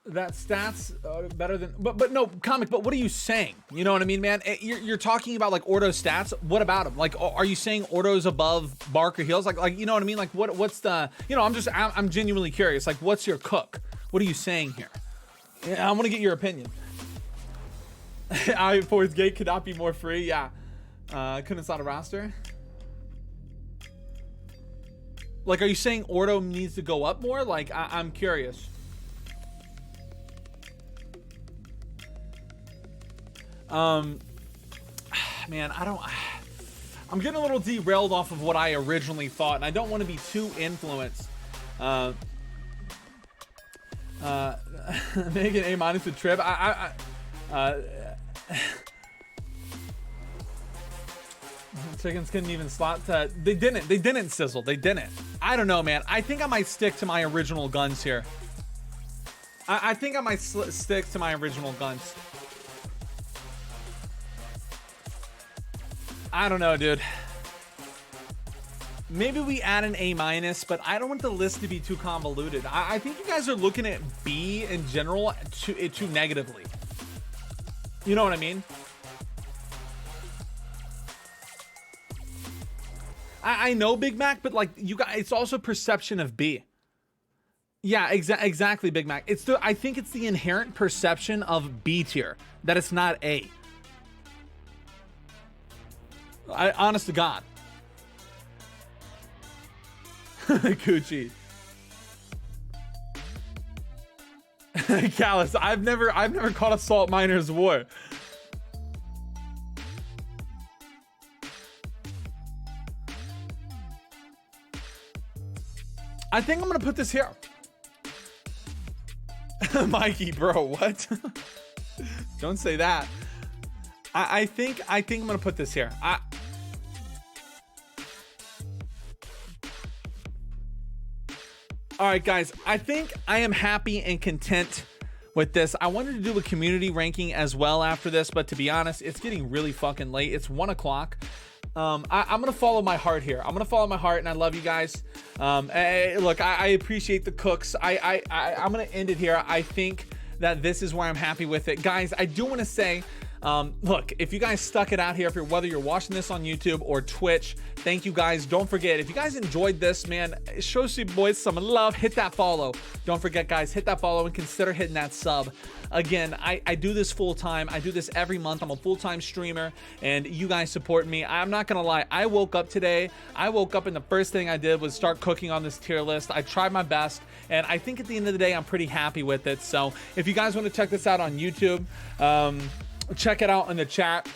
That stats better than, but no, Comic, but what are you saying? You know what I mean, man? You're talking about like Ordo stats. What about them? Like, are you saying Ordo's above Bark or Heals? Like, you know what I mean? Like, what's the, you know, I'm genuinely curious. Like, what's your cook? What are you saying here? Yeah, I want to get your opinion. I Force Gate could not be more free. Yeah. Couldn't start a roster. Like, are you saying Ordo needs to go up more? Like, I'm curious. Man, I'm getting a little derailed off of what I originally thought, and I don't want to be too influenced. Make an A- with Trib. Chickens couldn't even slot to, they didn't sizzle. They didn't. I don't know, man. I think I might stick to my original guns here. I think I might stick to my original guns. I don't know, dude. Maybe we add an A-, but I don't want the list to be too convoluted. I think you guys are looking at B in general too negatively. You know what I mean? I know Big Mac, but like you guys, it's also perception of B. Yeah, exactly, Big Mac. I think it's the inherent perception of B tier that it's not A. Honest to God. Coochie. Callus, I've never caught a salt miner's war. I think I'm gonna put this here. Mikey, bro, what? Don't say that. I think I'm gonna put this here. All right, guys, I think I am happy and content with this. I wanted to do a community ranking as well after this, but to be honest, it's getting really fucking late. It's 1 o'clock. I'm gonna follow my heart here. I'm gonna follow my heart, and I love you guys. Look, I appreciate the cooks. I'm gonna end it here. I think that this is where I'm happy with it, guys. I do want to say, look, if you guys stuck it out here, whether you're watching this on YouTube or Twitch, thank you guys. Don't forget, if you guys enjoyed this, man, show some boys some love. Hit that follow. Don't forget, guys, hit that follow and consider hitting that sub. Again, I do this full time. I do this every month. I'm a full-time streamer, and you guys support me. I'm not gonna lie. I woke up today. And the first thing I did was start cooking on this tier list. I tried my best, and I think at the end of the day, I'm pretty happy with it. So if you guys want to check this out on YouTube, check it out in the chat.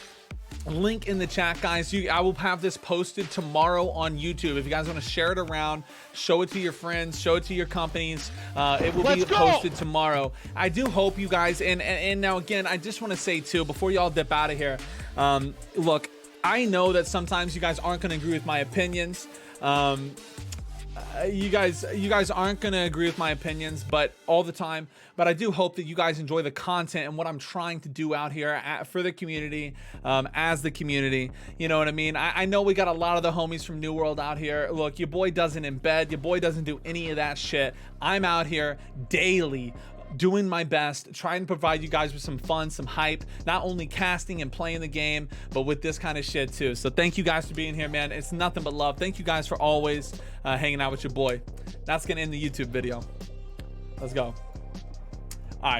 Link in the chat, guys. I will have this posted tomorrow on YouTube. If you guys want to share it around, show it to your friends, show it to your companies, it will be posted tomorrow. I do hope you guys, and now again, I just want to say too, before y'all dip out of here, look, I know that sometimes you guys aren't going to agree with my opinions. you guys aren't gonna agree with my opinions, but all the time. But I do hope that you guys enjoy the content and what I'm trying to do out here for the community, as the community. You know what I mean? I know we got a lot of the homies from New World out here. Look, your boy doesn't embed, your boy doesn't do any of that shit. I'm out here daily, doing my best, trying to provide you guys with some fun, some hype, not only casting and playing the game, but with this kind of shit too. So thank you guys for being here, man. It's nothing but love. Thank you guys for always hanging out with your boy. That's gonna end the YouTube video. Let's go.